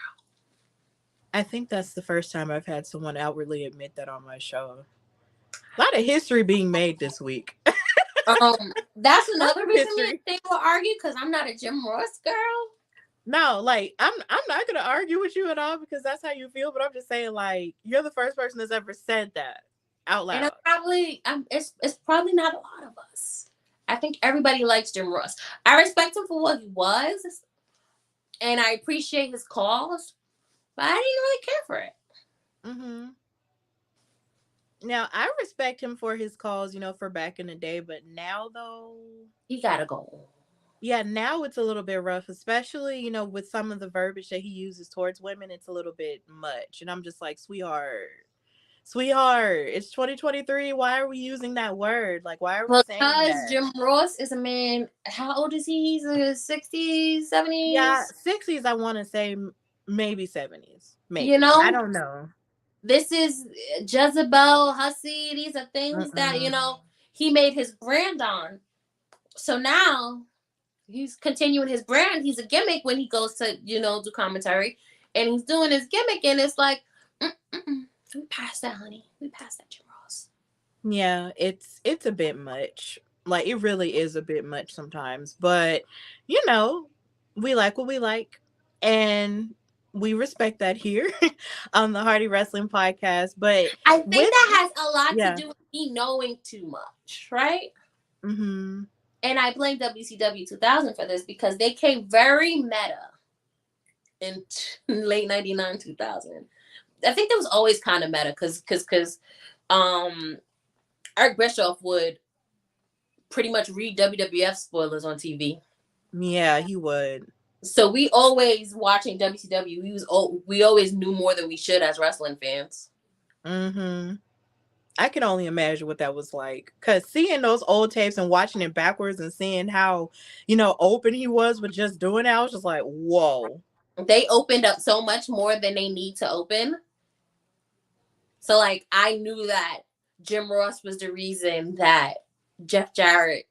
I think that's the first time I've had someone outwardly admit that on my show. A lot of history being made this week. That's another reason they will argue because I'm not a Jim Ross girl. No, like I'm not gonna argue with you at all because that's how you feel. But I'm just saying, like you're the first person that's ever said that out loud. And it's probably not a lot of us. I think everybody likes Jim Ross. I respect him for what he was, and I appreciate his cause, but I didn't really care for it. Mm-hmm. Now, I respect him for his calls, for back in the day, but now though, He gotta go. yeah, now it's a little bit rough, especially, with some of the verbiage that he uses towards women, it's a little bit much. And I'm just like, sweetheart, it's 2023. Why are we using that word? Like, why are we saying Because that? Jim Ross is a man. How old is he? He's in his 60s, Yeah, 70s. 60s, I want to say maybe 70s. You Maybe. I know, don't know. this is Jezebel, Hussy. These are things that, Mm-mm. he made his brand on. So now he's continuing his brand. He's a gimmick when he goes to, do commentary. And he's doing his gimmick. And it's like, we passed that, honey. We passed that, Jim Ross. Yeah, it's a bit much. Like it really is a bit much sometimes, but you know, we like what we like and we respect that here on the Hardy Wrestling Podcast. But I think with that has a lot to yeah, do with me knowing too much, right? mhm. And I blame WCW 2000 for this because they came very meta in late 99, 2000. I think that was always kind of meta because um Eric Bischoff would pretty much read WWF spoilers on TV. Yeah, he would. So we always watching WCW. We always knew more than we should as wrestling fans. Mhm. I can only imagine what that was like. Cause seeing those old tapes and watching it backwards and seeing how, open he was with just doing it, I was just like, whoa. They opened up so much more than they need to open. So like I knew that Jim Ross was the reason that Jeff Jarrett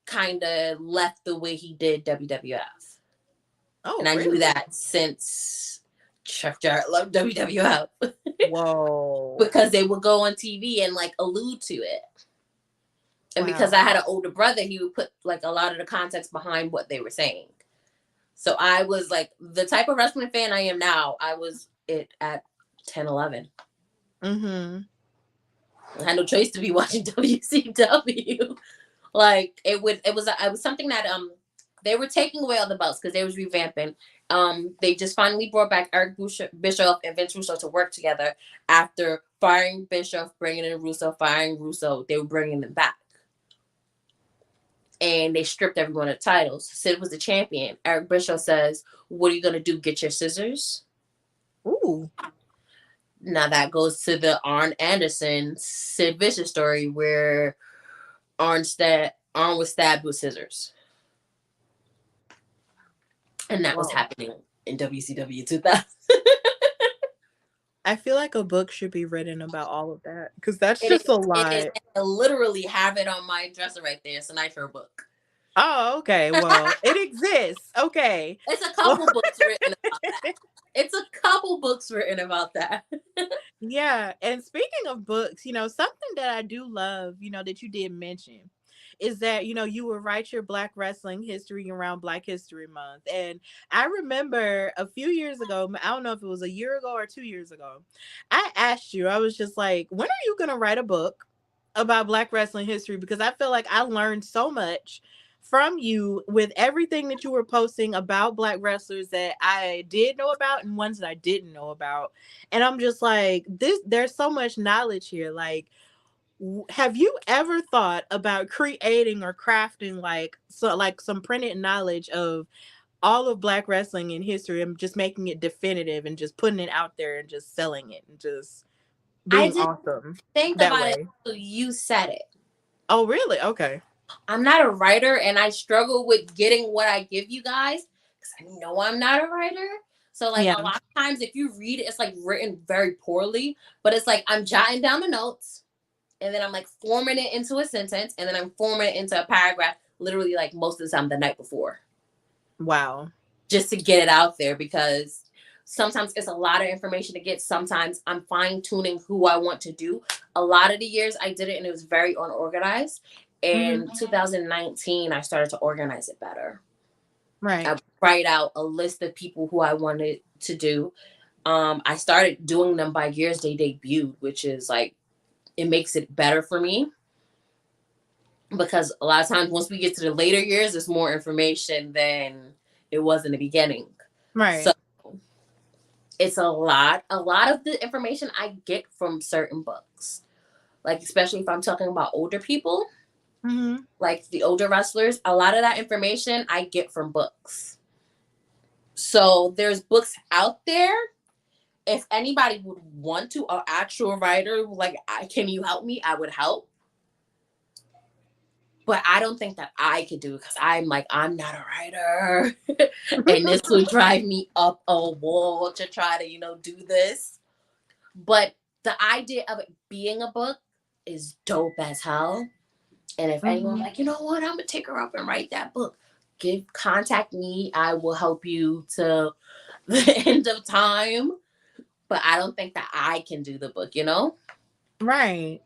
kind of left the way he did WWF. Oh, And I knew really? that since Jeff Jarrett loved WWF. Whoa. Because they would go on TV and like allude to it. And because Wow. I had an older brother, he would put like a lot of the context behind what they were saying. So I was like the type of wrestling fan I am now, I was it at 10, 11. Mm-hmm. I had no choice to be watching WCW. Like it was something that they were taking away all the belts because they was revamping. They just finally brought back Eric Bischoff and Vince Russo to work together after firing Bischoff, bringing in Russo, firing Russo. They were bringing them back, and they stripped everyone of titles. Sid was the champion. Eric Bischoff says, "What are you gonna do? Get your scissors?" Ooh. Now that goes to the Arn Anderson Sid Vicious story where Arn was stabbed with scissors. And that was Whoa. happening in WCW 2000. I feel like a book should be written about all of that because that's It just a is. It is. lot. I literally have it on my dresser right there. It's a Nitro book. Oh, okay. Well, it exists. Okay. It's a Well, couple books written about that. It's a couple books written about that. yeah. And speaking of books, something that I do love, that you did mention is that, you would write your Black wrestling history around Black History Month. And I remember a few years ago, I don't know if it was a year ago or 2 years ago, I asked you, I was just like, when are you going to write a book about Black wrestling history? Because I feel like I learned so much from you with everything that you were posting about Black wrestlers that I did know about and ones that I didn't know about. And I'm just like, there's so much knowledge here. Like, have you ever thought about creating or crafting like some printed knowledge of all of Black wrestling in history and just making it definitive and just putting it out there and just selling it and just I being didn't awesome think that about it way? until you said it. Oh, really? Okay. I'm not a writer and I struggle with getting what I give you guys because I know I'm not a writer. So like a Yeah. lot of times if you read it, it's like written very poorly, but it's like I'm jotting down the notes and then I'm like forming it into a sentence and then I'm forming it into a paragraph literally like most of the time the night before Wow. just to get it out there because sometimes it's a lot of information to get. Sometimes I'm fine tuning who I want to do. A lot of the years I did it and it was very unorganized. In Mhm. 2019, I started to organize it better. Right. I write out a list of people who I wanted to do. I started doing them by years they debuted, which is like, it makes it better for me. Because a lot of times once we get to the later years, there's more information than it was in the beginning. So Right. it's a lot. A lot of the information I get from certain books. like especially if I'm talking about older people, Mm-hmm. like the older wrestlers, a lot of that information I get from books. So there's books out there. If anybody would want to, an actual writer, like, can you help me? I would help. But I don't think that I could do it because I'm not a writer. And this would drive me up a wall to try to, do this. But the idea of it being a book is dope as hell. And if anyone's like, you know what, I'm going to take her up and write that book, contact me. I will help you to the end of time. But I don't think that I can do the book, Right.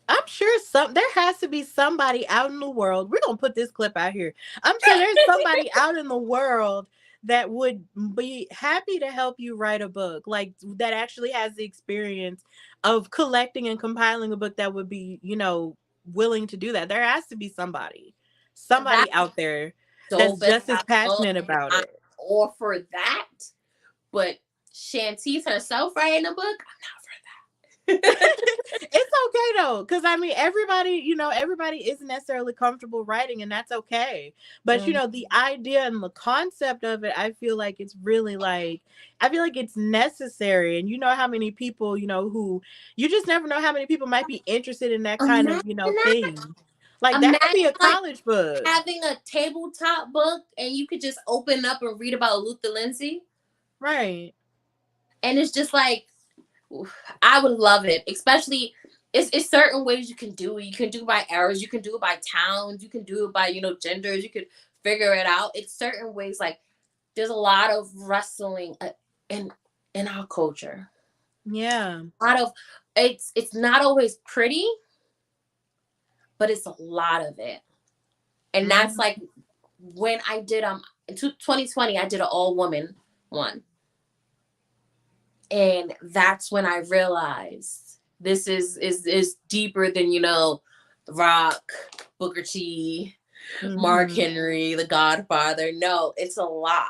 I'm sure there has to be somebody out in the world. We're gonna put this clip out here. I'm sure there's somebody out in the world that would be happy to help you write a book, like that actually has the experience of collecting and compiling a book that would be, willing to do that. There has to be somebody That's out there that's dope as just as hell, passionate and about I'm it. all for that. But Shantice herself writing a book, I'm not for that. It's okay though, because I mean, everybody isn't necessarily comfortable writing, and that's okay. But the idea and the concept of it, I feel like it's really I feel like it's necessary. And you know how many people, who you just never know how many people might be interested in that kind of, Imagine that. thing. Like that could be Imagine a college book. having a tabletop book and you could just open up and read about Luther Lindsay. Right. And it's just like, I would love it. Especially, it's certain ways you can do it. You can do it by eras. You can do it by towns. You can do it by, genders. You could figure it out. It's certain ways. Like, there's a lot of wrestling in our culture. Yeah. A lot of, it's not always pretty, but it's a lot of it. And that's like when I did in 2020, I did an all woman one. And that's when I realized this is deeper than, The Rock, Booker T, Mark Henry, The Godfather. No, it's a lot.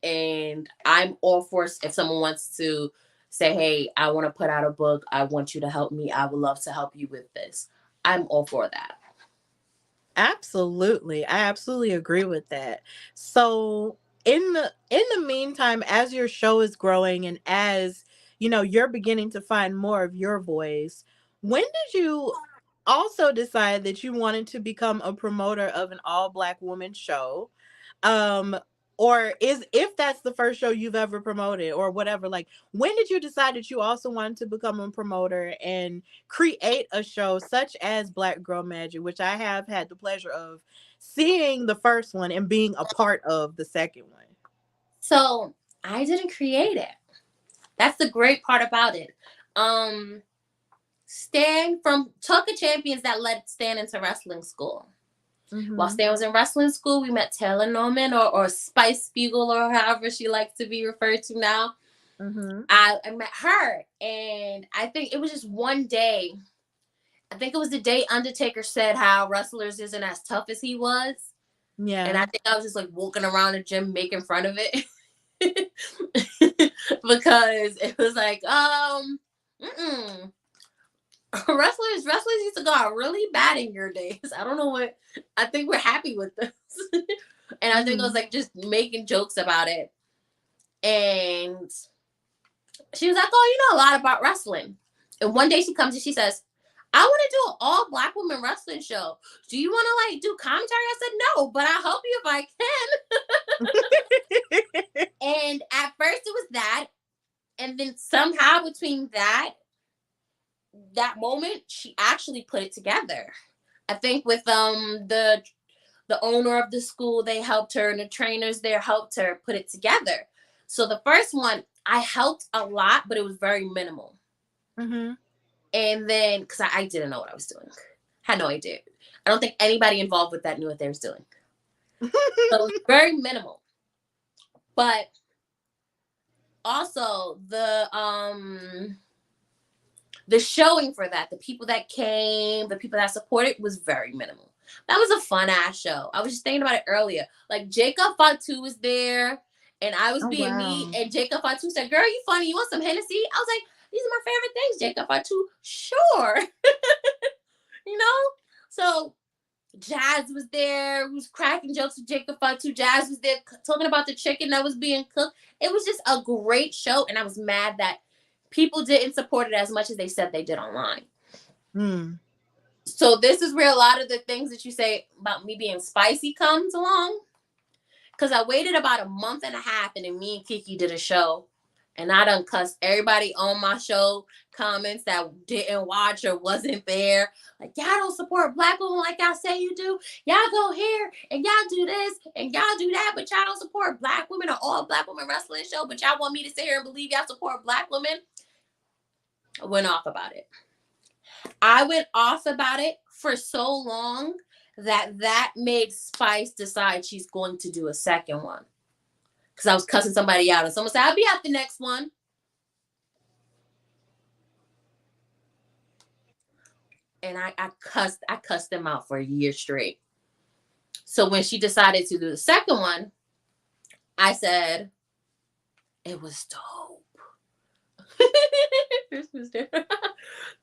And I'm all for if someone wants to say, hey, I want to put out a book. I want you to help me. I would love to help you with this. I'm all for that. Absolutely. I absolutely agree with that. So in the meantime, as your show is growing and as you're beginning to find more of your voice, when did you also decide that you wanted to become a promoter of an all Black woman show? Or if that's the first show you've ever promoted or whatever, like when did you decide that you also wanted to become a promoter and create a show such as Black Girl Magik, which I have had the pleasure of seeing the first one and being a part of the second one? So I didn't create it. That's the great part about it. Stan from Talk of Champions that led Stan into wrestling school. While Stan was in wrestling school, we met Taylor Norman or Spice Spiegel or however she likes to be referred to now. I met her, and I think it was just one day. I think it was the day Undertaker said how wrestlers isn't as tough as he was. Yeah. And I think I was just like walking around the gym making fun of it. Because it was like, wrestlers used to go out really bad in your days. I don't know what. I think we're happy with this. And I think I was like just making jokes about it. And she was like, oh, you know a lot about wrestling. And one day she comes and she says, I want to do an all Black woman wrestling show. Do you want to do commentary? I said, no, but I'll help you if I can. And at first it was that. And then somehow between that moment, she actually put it together. I think with the owner of the school, they helped her, and the trainers there helped her put it together. So the first one, I helped a lot, but it was very minimal. And then, because I didn't know what I was doing. Had no idea. I don't think anybody involved with that knew what they was doing. So it was very minimal. But also the showing for that, the people that came, the people that supported was very minimal. That was a fun ass show. I was just thinking about it earlier. Like Jacob Fatu was there, and I was being me, and Jacob Fatu said, "Girl, you funny? You want some Hennessy?" I was like, these are my favorite things, Jacob. I too, sure. You know? So Jazz was there, who's cracking jokes with Jacob Fatu. Jazz was there talking about the chicken that was being cooked. It was just a great show, and I was mad that people didn't support it as much as they said they did online. So this is where a lot of the things that you say about me being spicy comes along. Because I waited about a month and a half, and then me and Kiki did a show. And I done cussed everybody on my show comments that didn't watch or wasn't there. Like, y'all don't support Black women like y'all say you do. Y'all go here and y'all do this and y'all do that, but y'all don't support Black women or all Black women wrestling show. But y'all want me to sit here and believe y'all support Black women. I went off about it. I went off about it for so long that made Spice decide she's going to do a second one. Because I was cussing somebody out, and someone said, I'll be at the next one. And I cussed them out for a year straight. So when she decided to do the second one, I said, it was dope.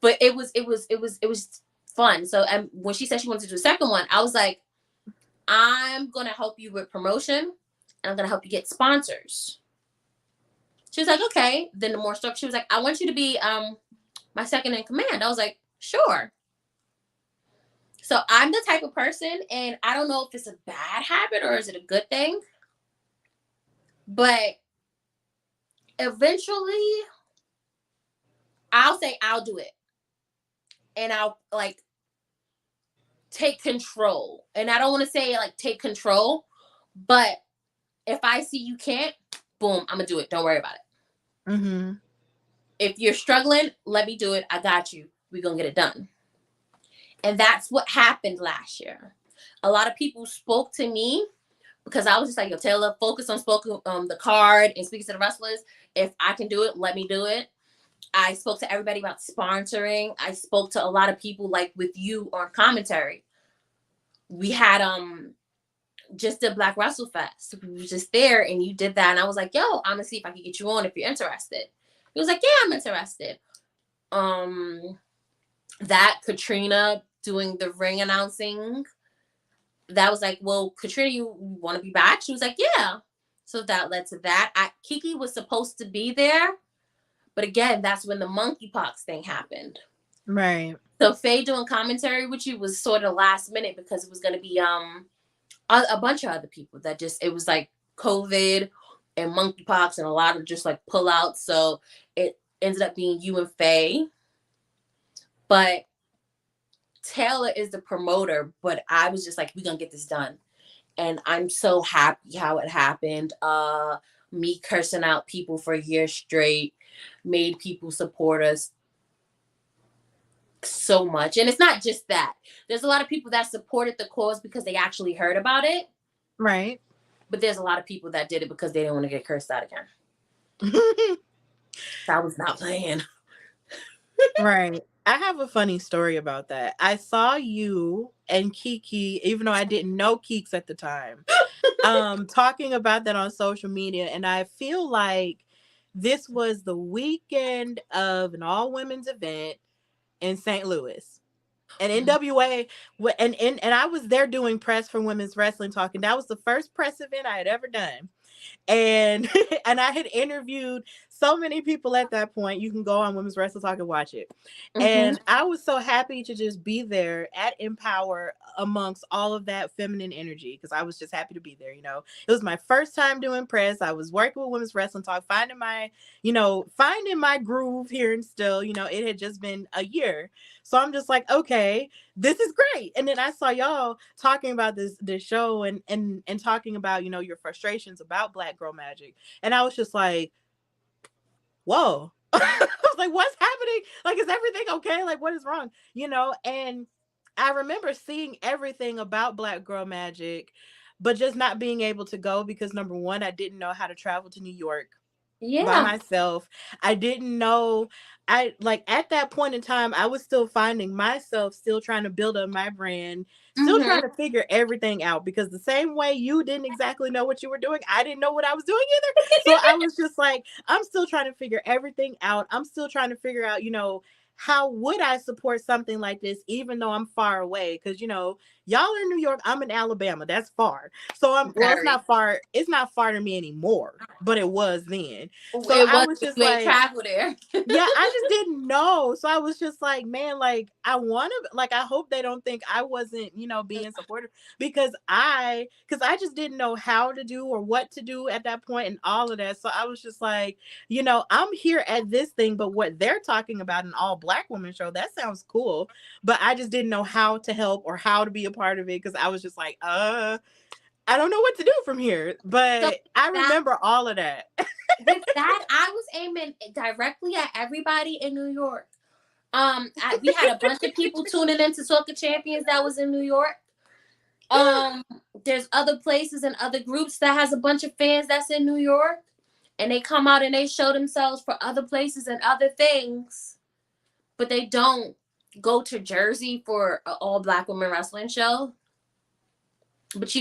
But it was fun. So when she said she wanted to do the second one, I was like, I'm gonna help you with promotion. And I'm going to help you get sponsors. She was like, okay. Then the more stuff, she was like, I want you to be my second in command. I was like, sure. So I'm the type of person, and I don't know if it's a bad habit or is it a good thing, but eventually I'll say I'll do it. And I'll like take control. And I don't want to say like take control, but if I see you can't, boom, I'm going to do it. Don't worry about it. Mm-hmm. If you're struggling, let me do it. I got you. We're going to get it done. And that's what happened last year. A lot of people spoke to me because I was just like, yo, Taylor, focus on the card and speaking to the wrestlers. If I can do it, let me do it. I spoke to everybody about sponsoring. I spoke to a lot of people like with you on commentary. We had just did Black Wrestle Fest. We were just there and you did that. And I was like, yo, I'm gonna see if I can get you on if you're interested. He was like, yeah, I'm interested. That Katrina doing the ring announcing, that was like, well, Katrina, you want to be back? She was like, yeah. So that led to that. Kiki was supposed to be there. But again, that's when the monkeypox thing happened. Right. So Faye doing commentary with you was sort of last minute because it was going to be a bunch of other people that just, it was like COVID and monkeypox and a lot of just like pullouts. So it ended up being you and Faye. But Taylor is the promoter, but I was just like, we're going to get this done. And I'm so happy how it happened. Me cursing out people for a year straight made people support us so much. And it's not just that. There's a lot of people that supported the cause because they actually heard about it. Right. But there's a lot of people that did it because they didn't want to get cursed out again. I was not playing. Right. I have a funny story about that. I saw you and Kiki, even though I didn't know Keeks at the time, talking about that on social media. And I feel like this was the weekend of an all-women's event in St. Louis. And NWA, and I was there doing press for Women's Wrestling Talk, and that was the first press event I had ever done. And and I had interviewed so many people at that point. You can go on Women's Wrestling Talk and watch it. Mm-hmm. And I was so happy to just be there at Empower amongst all of that feminine energy because I was just happy to be there. You know, it was my first time doing press. I was working with Women's Wrestling Talk, finding my groove here, and still, it had just been a year. So I'm just like, okay, this is great. And then I saw y'all talking about this show and talking about, your frustrations about Black Girl Magik. And I was just like, whoa. I was like, what's happening? Like, is everything okay? Like, what is wrong? And I remember seeing everything about Black Girl Magik, but just not being able to go because number one, I didn't know how to travel to New York. by Yeah. myself. I didn't know. I like at that point in time, I was still finding myself, still trying to build up my brand, still Mm-hmm. trying to figure everything out because the same way you didn't exactly know what you were doing, I didn't know what I was doing either. So I was just like, I'm still trying to figure everything out. I'm still trying to figure out, how would I support something like this even though I'm far away? Because y'all are in New York, I'm in Alabama. That's far. So it's Very. not far. It's not far to me anymore, but it was then. So It I was, was just you ain't like, travel there. yeah, I just didn't know. So I was just like, man, like I want to, like I hope they don't think I wasn't, being supportive because I just didn't know how to do or what to do at that point and all of that. So I was just like, I'm here at this thing, but what they're talking about an all Black woman show, that sounds cool, but I just didn't know how to help or how to be a part of it because I was just like, I don't know what to do from here. So But I that remember all of that. with that, I was aiming directly at everybody in New York. We had a bunch of people tuning into Soccer Champions that was in New York. Um, there's other places and other groups that has a bunch of fans that's in New York, and they come out and they show themselves for other places and other things, but they don't go to Jersey for an all Black women wrestling show. But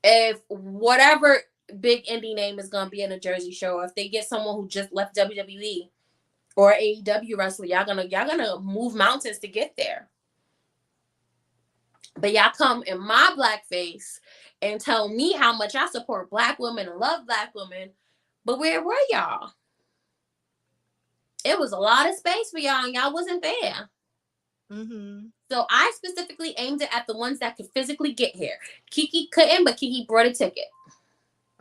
if whatever big indie name is gonna be in a Jersey show, or if they get someone who just left WWE or AEW wrestler, y'all gonna move mountains to get there. But y'all come in my blackface and tell me how much I support Black women and love Black women. But where were y'all? It was a lot of space for y'all, and y'all wasn't there. Mm-hmm. So I specifically aimed it at the ones that could physically get here. Kiki couldn't, but Kiki brought a ticket.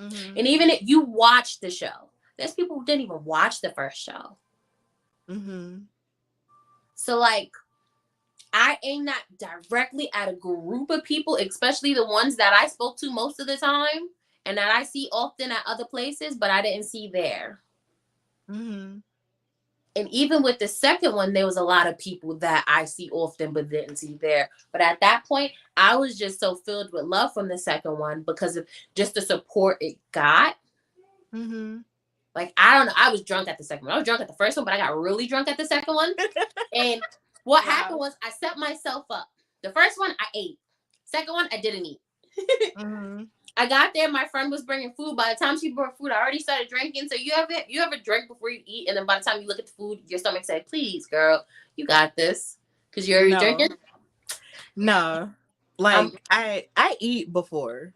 Mm-hmm. And even if you watched the show, there's people who didn't even watch the first show. Mm-hmm. So like, I aim that directly at a group of people, especially the ones that I spoke to most of the time and that I see often at other places, but I didn't see there. Mm-hmm. And even with the second one, there was a lot of people that I see often but didn't see there. But at that point, I was just so filled with love from the second one because of just the support it got. Mm-hmm. Like, I don't know. I was drunk at the second one. I was drunk at the first one, but I got really drunk at the second one. And what happened was I set myself up. The first one, I ate. Second one, I didn't eat. Mm-hmm. I got there. My friend was bringing food. By the time she brought food, I already started drinking. So you ever drink before you eat, and then by the time you look at the food, your stomach said, "Please, girl, you got this," because you're already No. drinking. No. Um. Like I eat before.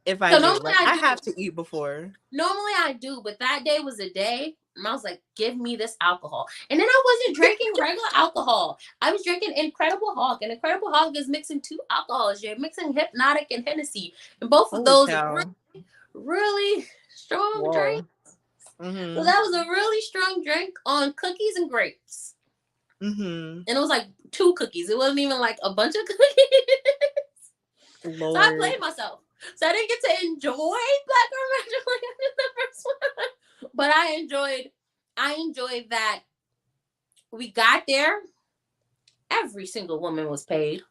If I So do. normally Like I I do. have to eat before. Normally I do, but that day was a day. And I was like, give me this alcohol. And then I wasn't drinking regular alcohol. I was drinking Incredible Hulk. And Incredible Hulk is mixing two alcohols. You're mixing Hypnotic and Hennessy. And both of Holy those are cow. really, really strong drinks. Whoa. So Mm-hmm. that was a really strong drink on cookies and grapes. Mm-hmm. And it was like 2 cookies. It wasn't even like a bunch of cookies. So I Lord. played myself. So I didn't get to enjoy Black Girl Magik like I did the first one. But I enjoyed that we got there. Every single woman was paid.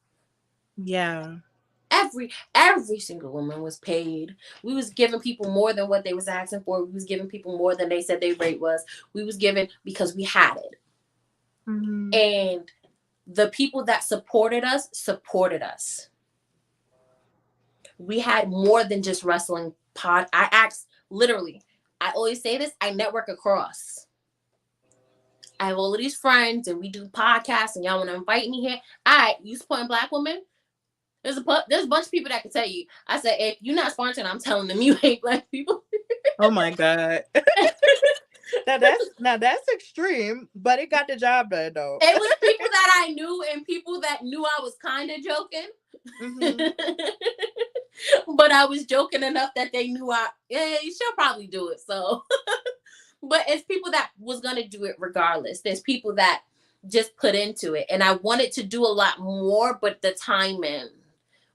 Yeah. Every single woman was paid. We was giving people more than what they was asking for. We was giving people more than they said their rate was. We was giving because we had it. Mm-hmm. And the people that supported us. We had more than just wrestling I asked, literally, I always say this, I network across. I have all of these friends and we do podcasts and y'all want to invite me here. All right, you supporting Black women? There's a bunch of people that can tell you. I said, if you're not sponsoring, I'm telling them you hate Black people. Oh my God. Now that's extreme, but it got the job done though. It was people that I knew and people that knew I was kind of joking. Mm-hmm. But I was joking enough that they knew she'll probably do it. So, but it's people that was going to do it regardless. There's people that just put into it. And I wanted to do a lot more, but the timing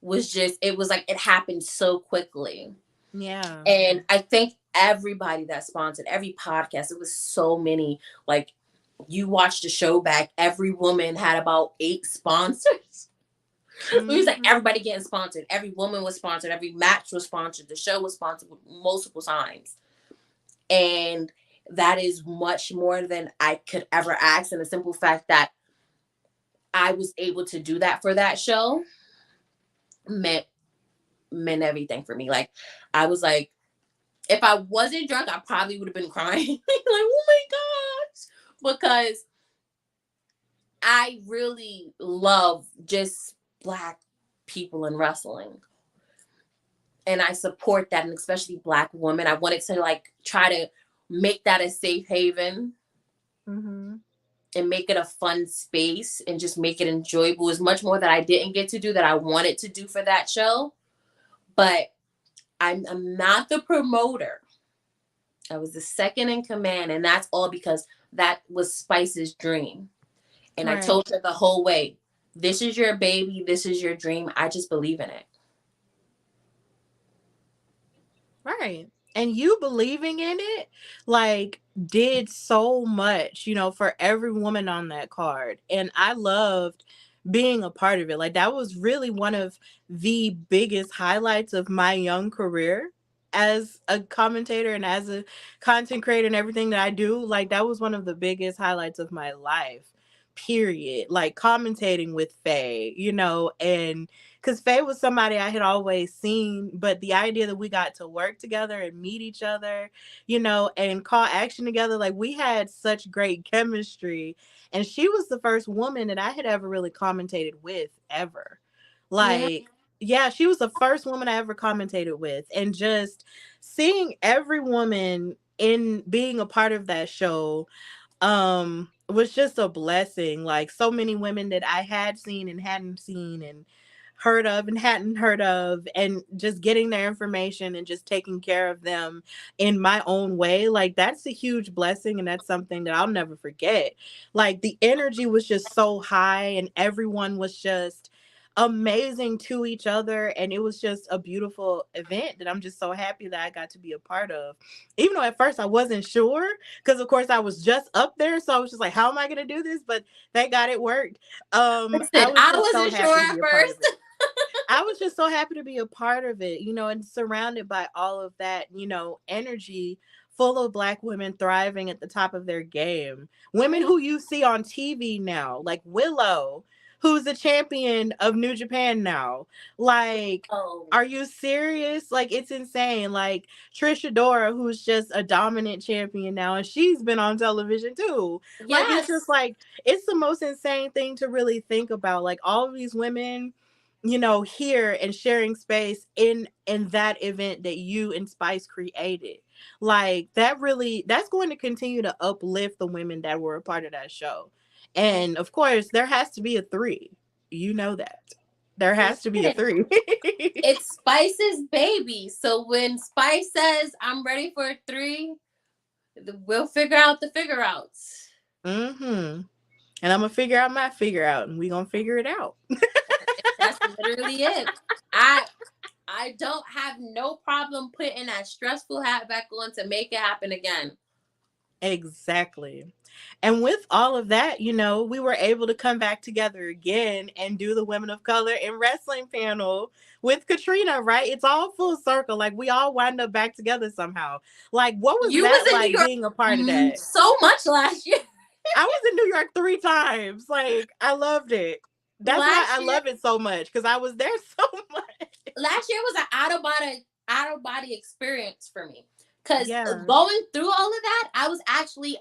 was it was like it happened so quickly. Yeah. And I think everybody that sponsored, every podcast, it was so many. Like, you watched the show back, every woman had about 8 sponsors. Mm-hmm. It was like everybody getting sponsored. Every woman was sponsored. Every match was sponsored. The show was sponsored multiple times. And that is much more than I could ever ask. And the simple fact that I was able to do that for that show meant everything for me. Like, I was like, if I wasn't drunk, I probably would have been crying. Like, oh my gosh. Because I really love just Black people in wrestling. And I support that, and especially Black women. I wanted to like try to make that a safe haven. Mm-hmm. And make it a fun space and just make it enjoyable. Is much more that I didn't get to do that I wanted to do for that show. But I'm not the promoter. I was the second in command, and that's all because that was Spice's dream. And I told her the whole way, this is your baby, this is your dream. I just believe in it. Right. And you believing in it, like, did so much, you know, for every woman on that card. And I loved being a part of it. Like, that was really one of the biggest highlights of my young career as a commentator and as a content creator and everything that I do. Like, that was one of the biggest highlights of my life, period. Like, commentating with Faye, you know, and because Faye was somebody I had always seen, but the idea that we got to work together and meet each other, you know, and call action together, like, we had such great chemistry. And she was the first woman that I had ever really commentated with, ever. Yeah. Like, yeah, she was the first woman I ever commentated with. And just seeing every woman in being a part of that show was just a blessing. Like, so many women that I had seen and hadn't seen and heard of and hadn't heard of, and just getting their information and just taking care of them in my own way, like, that's a huge blessing, and that's something that I'll never forget. Like, the energy was just so high and everyone was just amazing to each other, and it was just a beautiful event that I'm just so happy that I got to be a part of, even though at first I wasn't sure, because of course I was just up there, so I was just like, how am I going to do this? But thank God it worked. I Listen, was I just so wasn't sure happy to at be a part of first. it. I was just so happy to be a part of it, you know, and surrounded by all of that, you know, energy, full of Black women thriving at the top of their game. Women Right. who you see on TV now, like Willow, who's the champion of New Japan now. Like, Oh, are you serious? Like, it's insane. Like, Trisha Dora, who's just a dominant champion now, and she's been on television too. Like, it's just yes. like, it's the most insane thing to really think about. Like, all of these women, you know, here and sharing space in that event that you and Spice created. Like, that really, that's going to continue to uplift the women that were a part of that show. And of course, there has to be a 3. You know that. There has to be a Listen, 3. it's Spice's baby. So when Spice says, I'm ready for a 3, we'll figure out the figure outs. Mm-hmm. And I'm gonna figure out my figure out, and we gonna figure it out. That's literally it. I I don't have no problem putting that stressful hat back on to make it happen again. Exactly. And with all of that, you know, we were able to come back together again and do the Women of Color in Wrestling panel with Katrina, right? It's all full circle. Like, we all wind up back together somehow. Like, what was You that was in New like, York being a part of that? so much last year. I was in New York 3 times. Like, I loved it. That's why Last I year, love it so much, because I was there so much. last year was an out of body experience for me. Cause Yeah. going through all of that, I was actually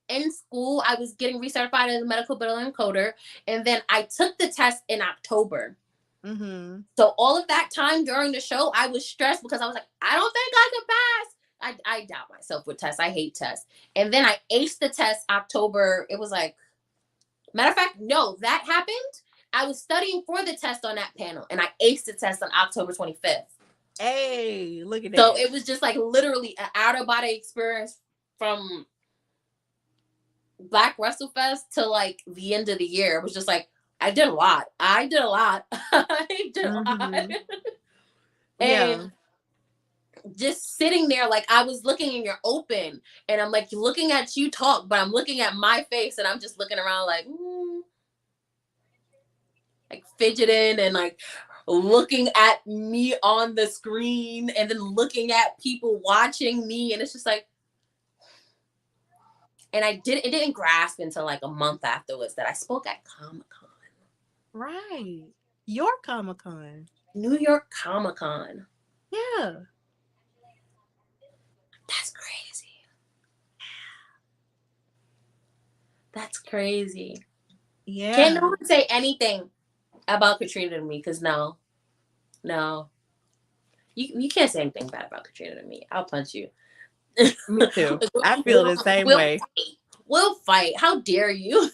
in school. I was getting recertified as a medical billing coder, and then I took the test in October. Mm-hmm. So all of that time during the show, I was stressed because I was like, I don't think I could pass. I doubt myself with tests. I hate tests. And then I aced the test October. It was like, matter of fact, no, that happened. I was studying for the test on that panel, and I aced the test on October 25th. Hey, look at So that. it was just like literally an out of body experience from Black WrestleFest to like the end of the year. It was just like, I did a lot. I did a lot. I did a lot. Mm-hmm. And Yeah. just sitting there, like, I was looking and you're open, and I'm like looking at you talk, but I'm looking at my face, and I'm just looking around like fidgeting and like looking at me on the screen, and then looking at people watching me, and it's just like, And it didn't grasp until like a month afterwards that I spoke at Comic-Con. Right. Your Comic-Con. New York Comic-Con. Yeah. That's crazy. That's crazy. Yeah. Can't no one say anything about Katrina to me, because no. You can't say anything bad about Katrina to me. I'll punch you. Me too. I feel the same way. We'll fight. How dare you?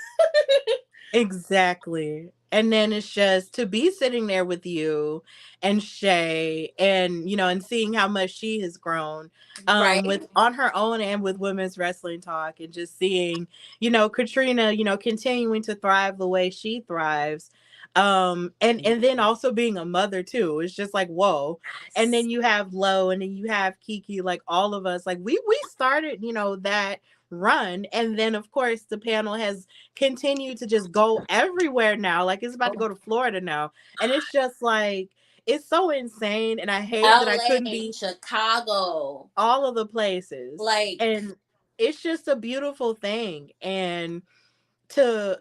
Exactly. And then it's just to be sitting there with you and Shay and and seeing how much she has grown Right. with on her own and with Women's Wrestling Talk, and just seeing, Katrina, continuing to thrive the way she thrives. And then also being a mother too. It's just like, whoa. And then you have Lo, and then you have Kiki, like all of us, like we started, that run, and then of course the panel has continue to just go everywhere now. Like it's about to go to Florida now. And it's just like, it's so insane. And I hate that I couldn't LA, be Chicago. all of the places. Like, And it's just a beautiful thing. And to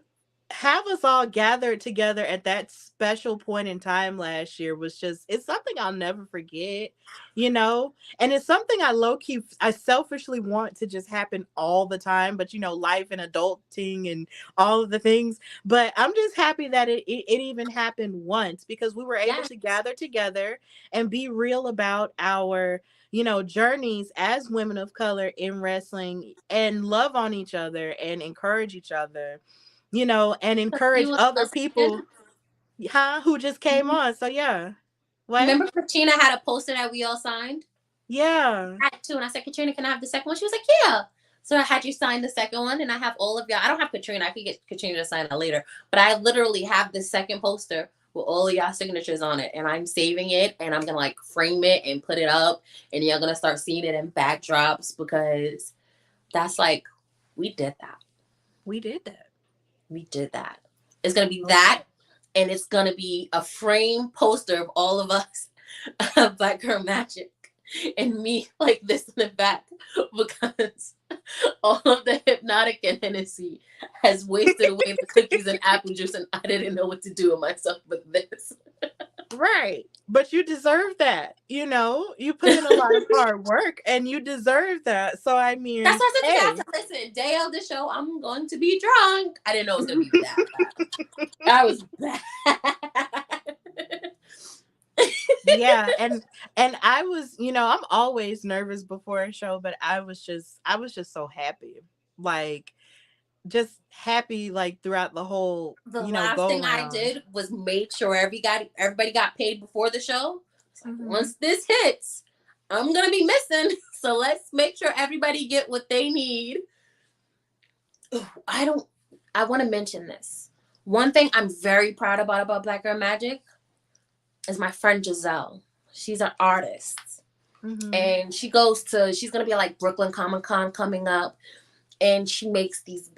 have us all gathered together at that special point in time last year was just, it's something I'll never forget, and it's something I selfishly want to just happen all the time, but life and adulting and all of the things. But I'm just happy that it even happened once, because we were able to gather together and be real about our journeys as women of color in wrestling, and love on each other and encourage each other, and encourage other people, who just came on. So yeah. What? Remember Katrina had a poster that we all signed? Yeah. I had two, and I said, Katrina, can I have the second one? She was like, yeah. So I had you sign the second one, and I have all of y'all. I don't have Katrina. I could get Katrina to sign it later. But I literally have the second poster with all of y'all signatures on it. And I'm saving it, and I'm going to like frame it and put it up. And y'all going to start seeing it in backdrops, because that's like, we did that. We did that. We did that. It's going to be that, and it's going to be a frame poster of all of us, Black Girl Magik, and me like this in the back, because all of the Hypnotic and Hennessy has wasted away the cookies and apple juice, and I didn't know what to do with myself with this. Right. But you deserve that. You put in a lot of hard work, and you deserve that. So I mean, that's why I said, listen, day of the show, I'm going to be drunk. I didn't know it was going to be that bad. I was bad. Yeah, and I was, I'm always nervous before a show, but I was just so happy. Like, just happy, like throughout the whole last go thing around. I did was make sure everybody got paid before the show. Mm-hmm. Once this hits, I'm gonna be missing, so let's make sure everybody get what they need. I want to mention this. One thing I'm very proud about Black Girl Magik is my friend Giselle. She's an artist. Mm-hmm. And she's gonna be like Brooklyn Comic-Con coming up, and she makes these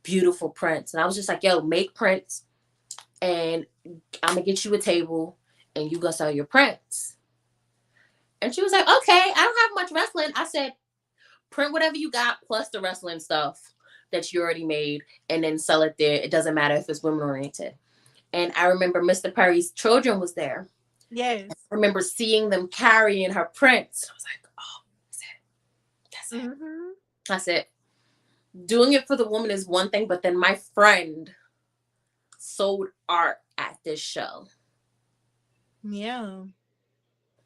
beautiful prints. And I was just like, yo, make prints, and I'm gonna get you a table, and you go sell your prints. And she was like, okay, I don't have much wrestling. I said, print whatever you got plus the wrestling stuff that you already made, and then sell it there. It doesn't matter if it's women oriented. And I remember Mr. Perry's children was there. Yes. I remember seeing them carrying her prints. I was like, oh, that's it. Mm-hmm. That's it. Doing it for the woman is one thing, but then my friend sold art at this show. Yeah.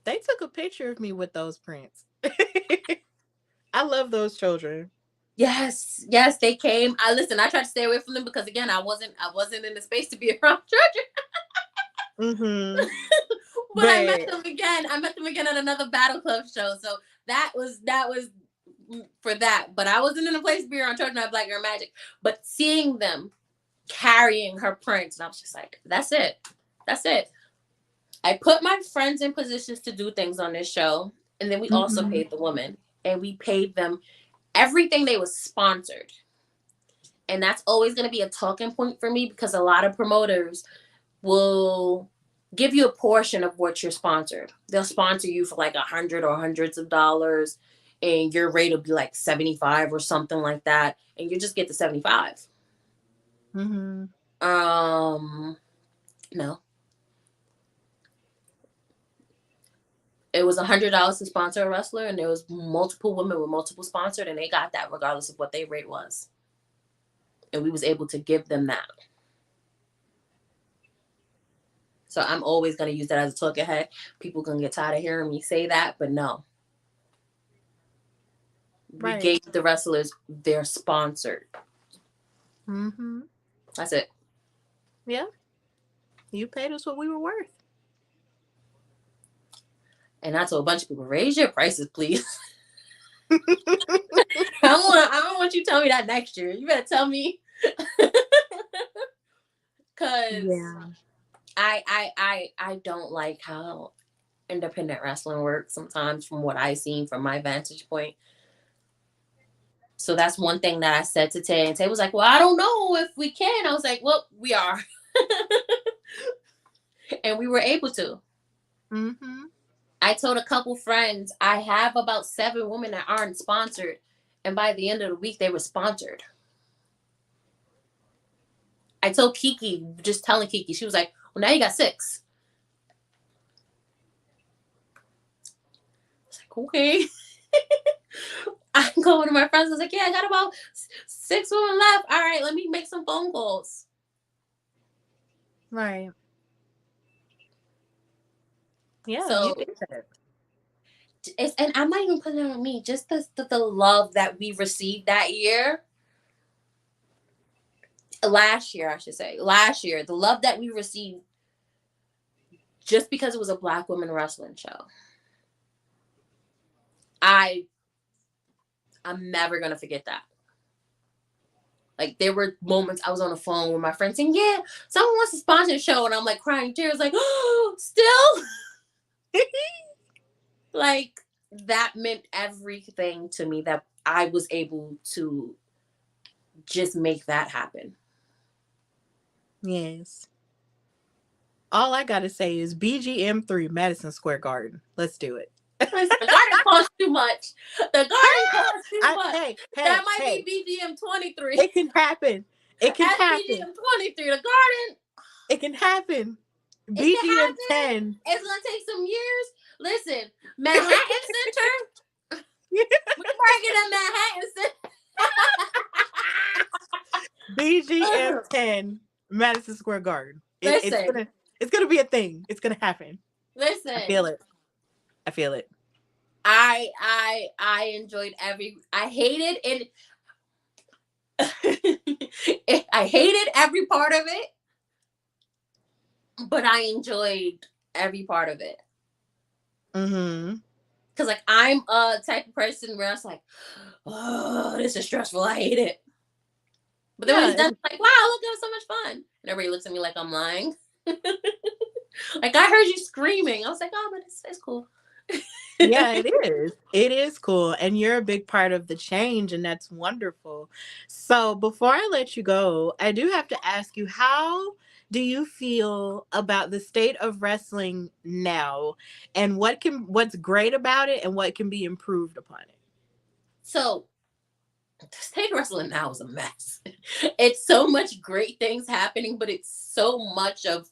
They took a picture of me with those prints. I love those children. Yes, they came. I tried to stay away from them because again, I wasn't in the space to be around children. Mm-hmm. But I met them again. At another Battle Club show. So that was for that. But I wasn't in a place to be around children at Black Girl Magik. But seeing them carrying her prints, and I was just like, that's it. I put my friends in positions to do things on this show, and then we also paid the women, and we paid them everything they was sponsored. And that's always going to be a talking point for me, because a lot of promoters will give you a portion of what you're sponsored. They'll sponsor you for like $100 or hundreds of dollars, and your rate will be like 75 or something like that, and you just get the 75. Mm-hmm. No. It was $100 to sponsor a wrestler, and there was multiple women with multiple sponsored, and they got that regardless of what their rate was. And we was able to give them that. So I'm always going to use that as a talking head. People going to get tired of hearing me say that, but no. We Right. gave the wrestlers their sponsored. Mm-hmm. That's it. Yeah. You paid us what we were worth. And I told a bunch of people, raise your prices, please. I don't want you to tell me that next year. You better tell me. Cause Yeah. I don't like how independent wrestling works sometimes from what I've seen from my vantage point. So that's one thing that I said to Tay, and Tay was like, well, I don't know if we can. I was like, well, we are. And we were able to. Mm-hmm. I told a couple friends, I have about 7 women that aren't sponsored. And by the end of the week, they were sponsored. I told Kiki, just telling Kiki, she was like, well, now you got 6. I was like, okay. I'm going to my friends. I was like, yeah, I got about 6 women left. All right, let me make some phone calls. Right. Yeah, So, you did that. and I'm not even putting it on me, just the love that we received that year. Last year, I should say. Last year, the love that we received just because it was a Black women wrestling show. I'm never going to forget that. Like, there were moments I was on the phone with my friend saying, yeah, someone wants to sponsor a show. And I'm like crying tears, like, oh, still? Like, that meant everything to me that I was able to just make that happen. Yes. All I got to say is BGM3 Madison Square Garden. Let's do it. The garden costs too much. The garden costs too much. Hey, that might be BGM 23. It can happen. It can That's happen. BGM 23. The garden. It can happen. It BGM can happen. 10. It's gonna take some years. Listen, Manhattan Center. We're working at Manhattan Center. BGM 10 Madison Square Garden. Listen. It's gonna be a thing. It's gonna happen. Listen. I feel it. I enjoyed I hated it. I hated every part of it, but I enjoyed every part of it. Mm-hmm. Cause like I'm a type of person where I was like, oh, this is stressful. I hate it. But then when he's done, it's like, wow, look, it was so much fun. And everybody looks at me like I'm lying. Like, I heard you screaming. I was like, oh, but it's cool. Yeah, it is. It is cool. And you're a big part of the change, and that's wonderful. So before I let you go, I do have to ask you, how do you feel about the state of wrestling now, and what's great about it and what can be improved upon it? So the state of wrestling now is a mess. It's so much great things happening, but it's so much of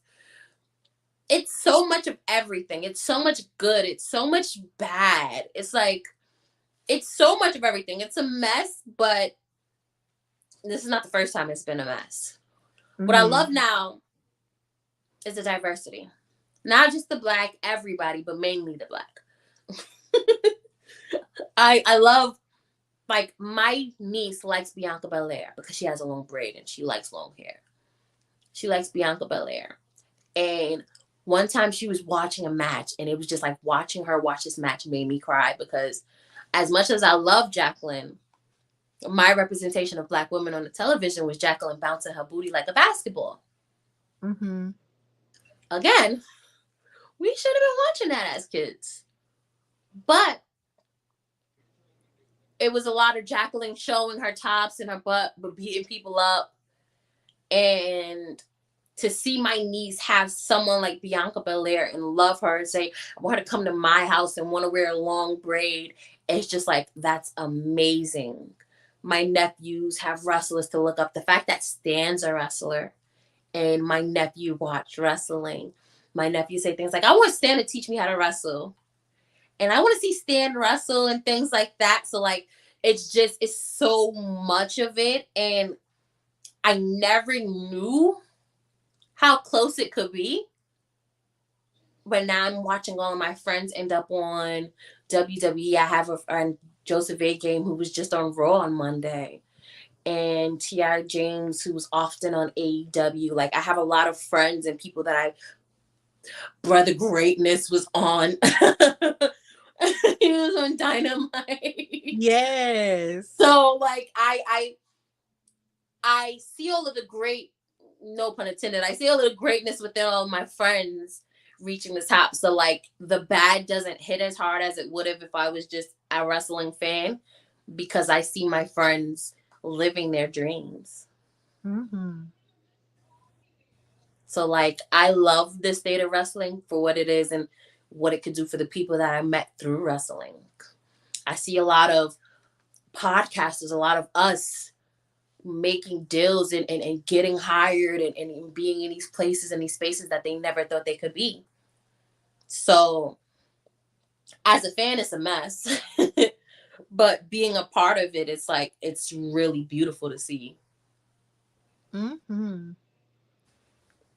everything. It's so much good. It's so much bad. It's like, it's so much of everything. It's a mess, but this is not the first time it's been a mess. Mm-hmm. What I love now is the diversity. Not just the Black, everybody, but mainly the Black. I love, like, my niece likes Bianca Belair because she has a long braid and she likes long hair. She likes Bianca Belair. And one time she was watching a match, and it was just like watching her watch this match made me cry, because as much as I love Jacqueline, my representation of Black women on the television was Jacqueline bouncing her booty like a basketball. Mm-hmm. Again, we should have been watching that as kids. But it was a lot of Jacqueline showing her tops and her butt, but beating people up. And to see my niece have someone like Bianca Belair and love her and say, I want her to come to my house and want to wear a long braid. It's just like, that's amazing. My nephews have wrestlers to look up. The fact that Stan's a wrestler and my nephew watched wrestling. My nephew say things like, I want Stan to teach me how to wrestle. And I want to see Stan wrestle and things like that. So like, it's so much of it. And I never knew how close it could be. But now I'm watching all of my friends end up on WWE. I have a friend, Joseph A. Game, who was just on Raw on Monday. And T.R. James, who was often on AEW. Like, I have a lot of friends and people that Brother Greatness was on. He was on Dynamite. Yes. So, like, I see all of the great, no pun intended, I see all of the greatness within all my friends reaching the top. So, like, the bad doesn't hit as hard as it would have if I was just a wrestling fan, because I see my friends living their dreams. Mm-hmm. So, like, I love the state of wrestling for what it is and what it could do for the people that I met through wrestling. I see a lot of podcasters, a lot of us making deals and getting hired and being in these places and these spaces that they never thought they could be. So, as a fan, it's a mess. But being a part of it, it's like, it's really beautiful to see. Mm-hmm.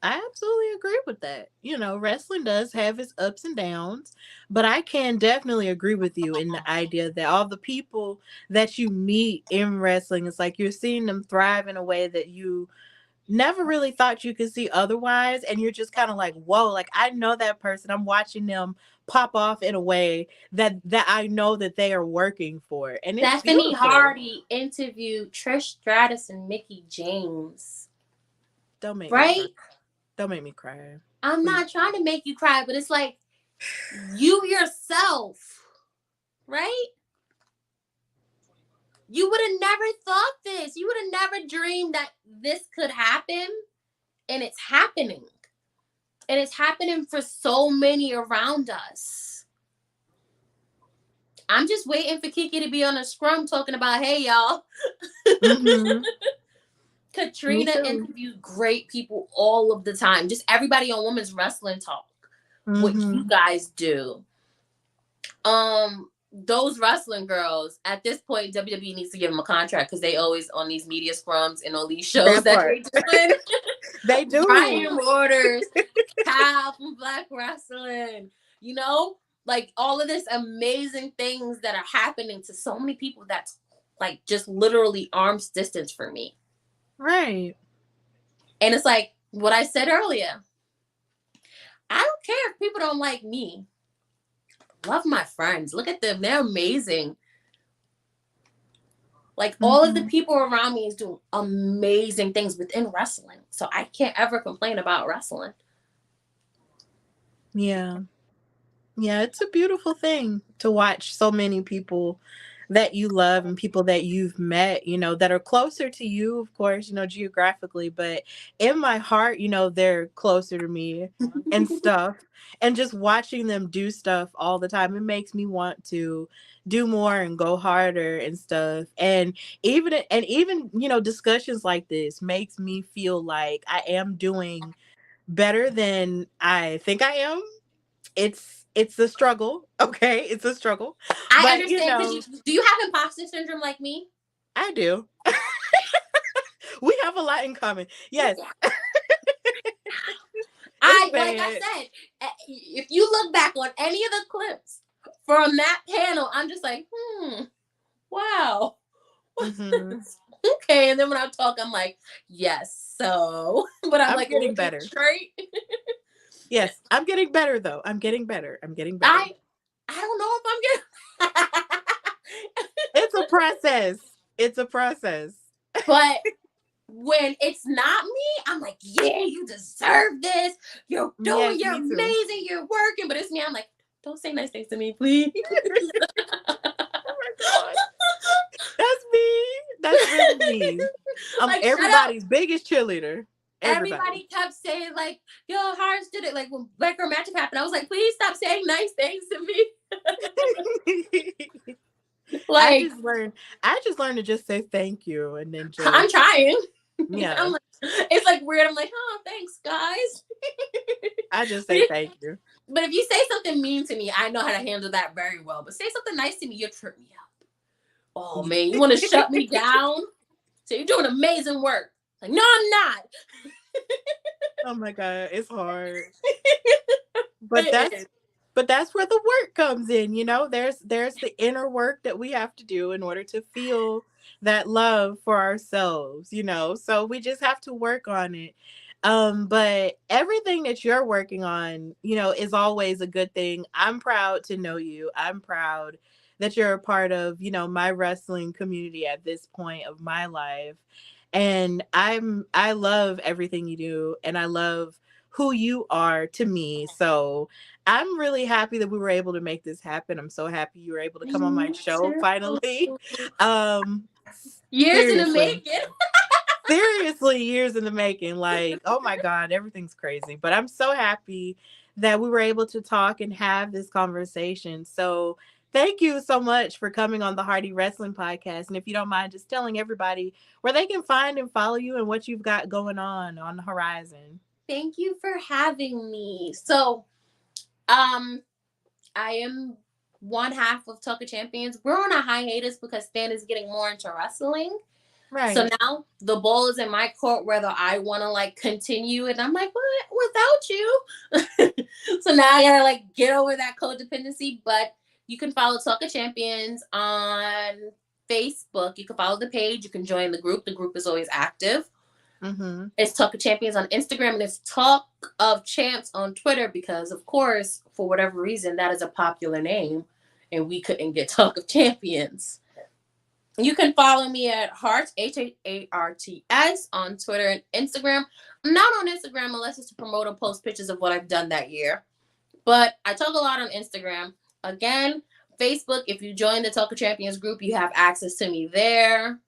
I absolutely agree with that. You know, wrestling does have its ups and downs, but I can definitely agree with you in the idea that all the people that you meet in wrestling, it's like you're seeing them thrive in a way that you never really thought you could see otherwise. And you're just kind of like, whoa, like I know that person. I'm watching them pop off in a way that I know that they are working for. And it's Stephanie beautiful. Hardy interviewed Trish Stratus and Mickey James. Don't make right? me cry. Don't make me cry. I'm Please. not trying to make you cry, but it's like you yourself, right? You would have never thought this. You would have never dreamed that this could happen. And it's happening. And it's happening for so many around us. I'm just waiting for Kiki to be on a scrum talking about, hey, y'all. Mm-hmm. Katrina interviewed great people all of the time. Just everybody on Women's Wrestling Talk. Mm-hmm. What you guys do. Those wrestling girls, at this point, WWE needs to give them a contract because they always on these media scrums and all these shows that they doing. They do. Brian Waters, Kyle from Black Wrestling, you know, like all of this amazing things that are happening to so many people that's like just literally arm's distance for me. Right. And it's like what I said earlier. I don't care if people don't like me. Love my friends. Look at them. They're amazing. Like all of the people around me is doing amazing things within wrestling. So I can't ever complain about wrestling. Yeah. Yeah, it's a beautiful thing to watch so many people that you love and people that you've met, you know, that are closer to you, of course, you know, geographically, but in my heart, you know, they're closer to me and stuff. And just watching them do stuff all the time, it makes me want to do more and go harder and stuff. And even, you know, discussions like this makes me feel like I am doing better than I think I am. It's a struggle. Okay, it's a struggle. I understand because do you have imposter syndrome like me? I do. We have a lot in common. Yes. Like I said, if you look back on any of the clips from that panel, I'm just like, wow. Mm-hmm. Okay, and then when I talk, I'm like, yes, so, but I'm like getting better. Straight. Yes, I'm getting better though. I'm getting better. I don't know if I'm getting. It's a process. It's a process. But when it's not me, I'm like, yeah, you deserve this. You're doing, you're amazing, you're working. But it's me. I'm like, don't say nice things to me, please. Oh my God. That's me. That's really me. I'm like, everybody's biggest cheerleader. Everybody. everybody kept saying like, "Yo, HaHrts did it." Like when Black Girl Magik happened, I was like, "Please stop saying nice things to me." I Like just learned I just learned to just say thank you and then I'm just trying. yeah. I'm like, it's like weird. I'm like, "Oh, thanks, guys." I just but, say if, thank you. but if you say something mean to me, I know how to handle that very well. But say something nice to me, you trip me up. Oh man, you want to shut me down? So you're doing amazing work. Like, no, I'm not. Oh my god, it's hard. But It that's is. but that's where the work comes in, you know? There's the inner work that we have to do in order to feel that love for ourselves, you know? So we just have to work on it. But everything that you're working on, you know, is always a good thing. I'm proud to know you. I'm proud that you're a part of, you know, my wrestling community at this point of my life. And I love everything you do and I love who you are to me. So I'm really happy that we were able to make this happen. I'm so happy you were able to come on my Me show too. finally. Um Years in the seriously. making. Seriously, years in the making. Like, oh my God, everything's crazy. But I'm so happy that we were able to talk and have this conversation. So thank you so much for coming on the Hardy Wrestling Podcast. And if you don't mind just telling everybody where they can find and follow you and what you've got going on the horizon. Thank you for having me. So, um, I am one half of Talk of Champions. We're on a hiatus because Stan is getting more into wrestling. So Right. now the ball is in my court whether I want to like continue. And I'm like, what without you? So now I gotta like get over that codependency. But you can follow Talk of Champions on Facebook. You can follow the page. You can join the group. The group is always active. Mm-hmm. It's Talk of Champions on Instagram and it's Talk of Champs on Twitter because, of course, for whatever reason, that is a popular name and we couldn't get Talk of Champions. You can follow me at HaHrts, HaHrts, on Twitter and Instagram. I'm not on Instagram unless it's to promote or post pictures of what I've done that year. But I talk a lot on Instagram. Again, Facebook, if you join the Talk of Champions group, you have access to me there.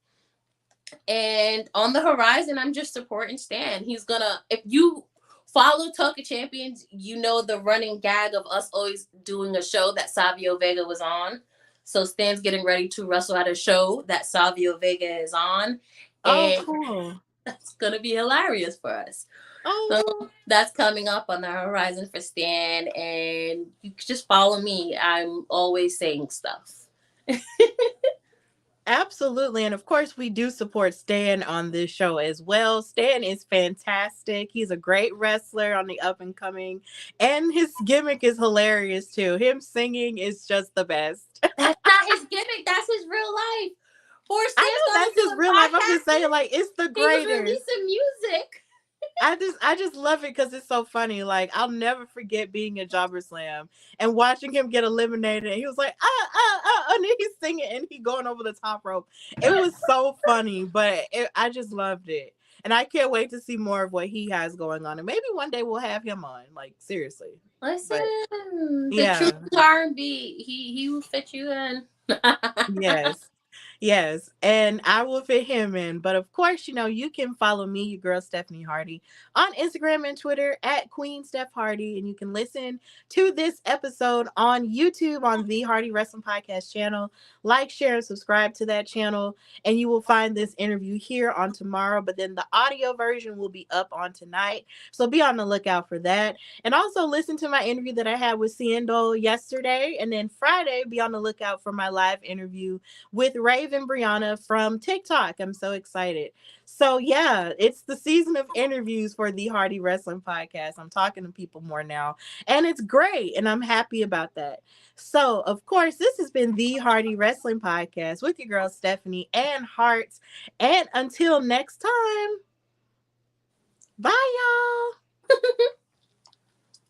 And on the horizon, I'm just supporting Stan. He's gonna, if you follow Talk of Champions, you know the running gag of us always doing a show that Savio Vega was on. So Stan's getting ready to wrestle at a show that Savio Vega is on. Oh, And cool. that's gonna be hilarious for us. So Oh, that's coming up on the horizon for Stan. And you can just follow me. I'm always saying stuff. absolutely. And of course, we do support Stan on this show as well. Stan is fantastic. He's a great wrestler on the up and coming. And his gimmick is hilarious too. Him singing is just the best. That's not his gimmick, that's his real life. Before Stan I know started that's his doing real life. I'm just saying, podcasting, like, it's the he was greatest. releasing music. I just love it because it's so funny. Like I'll never forget being at Jobber Slam and watching him get eliminated. And he was like, and then he's singing and he going over the top rope. It was so funny, but I just loved it. And I can't wait to see more of what he has going on. And maybe one day we'll have him on. Like seriously. Listen, But the true yeah, R&B, he will fit you in. yes. Yes, and I will fit him in. But of course, you know, you can follow me, your girl Stephanie Hardy, on Instagram and Twitter at Queen Steph Hardy. And you can listen to this episode on YouTube on the Hardy Wrestling Podcast channel. Like, share, and subscribe to that channel. And you will find this interview here on tomorrow. But then the audio version will be up on tonight. So be on the lookout for that. And also listen to my interview that I had with Ciendo yesterday. And then Friday, be on the lookout for my live interview with Raven Brianna from TikTok. I'm so excited. So yeah, it's the season of interviews for the Hardy Wrestling Podcast. I'm talking to people more now, and it's great, and I'm happy about that. So, of course, this has been the Hardy Wrestling Podcast with your girl Stephanie and HaHrts. And until next time, bye y'all.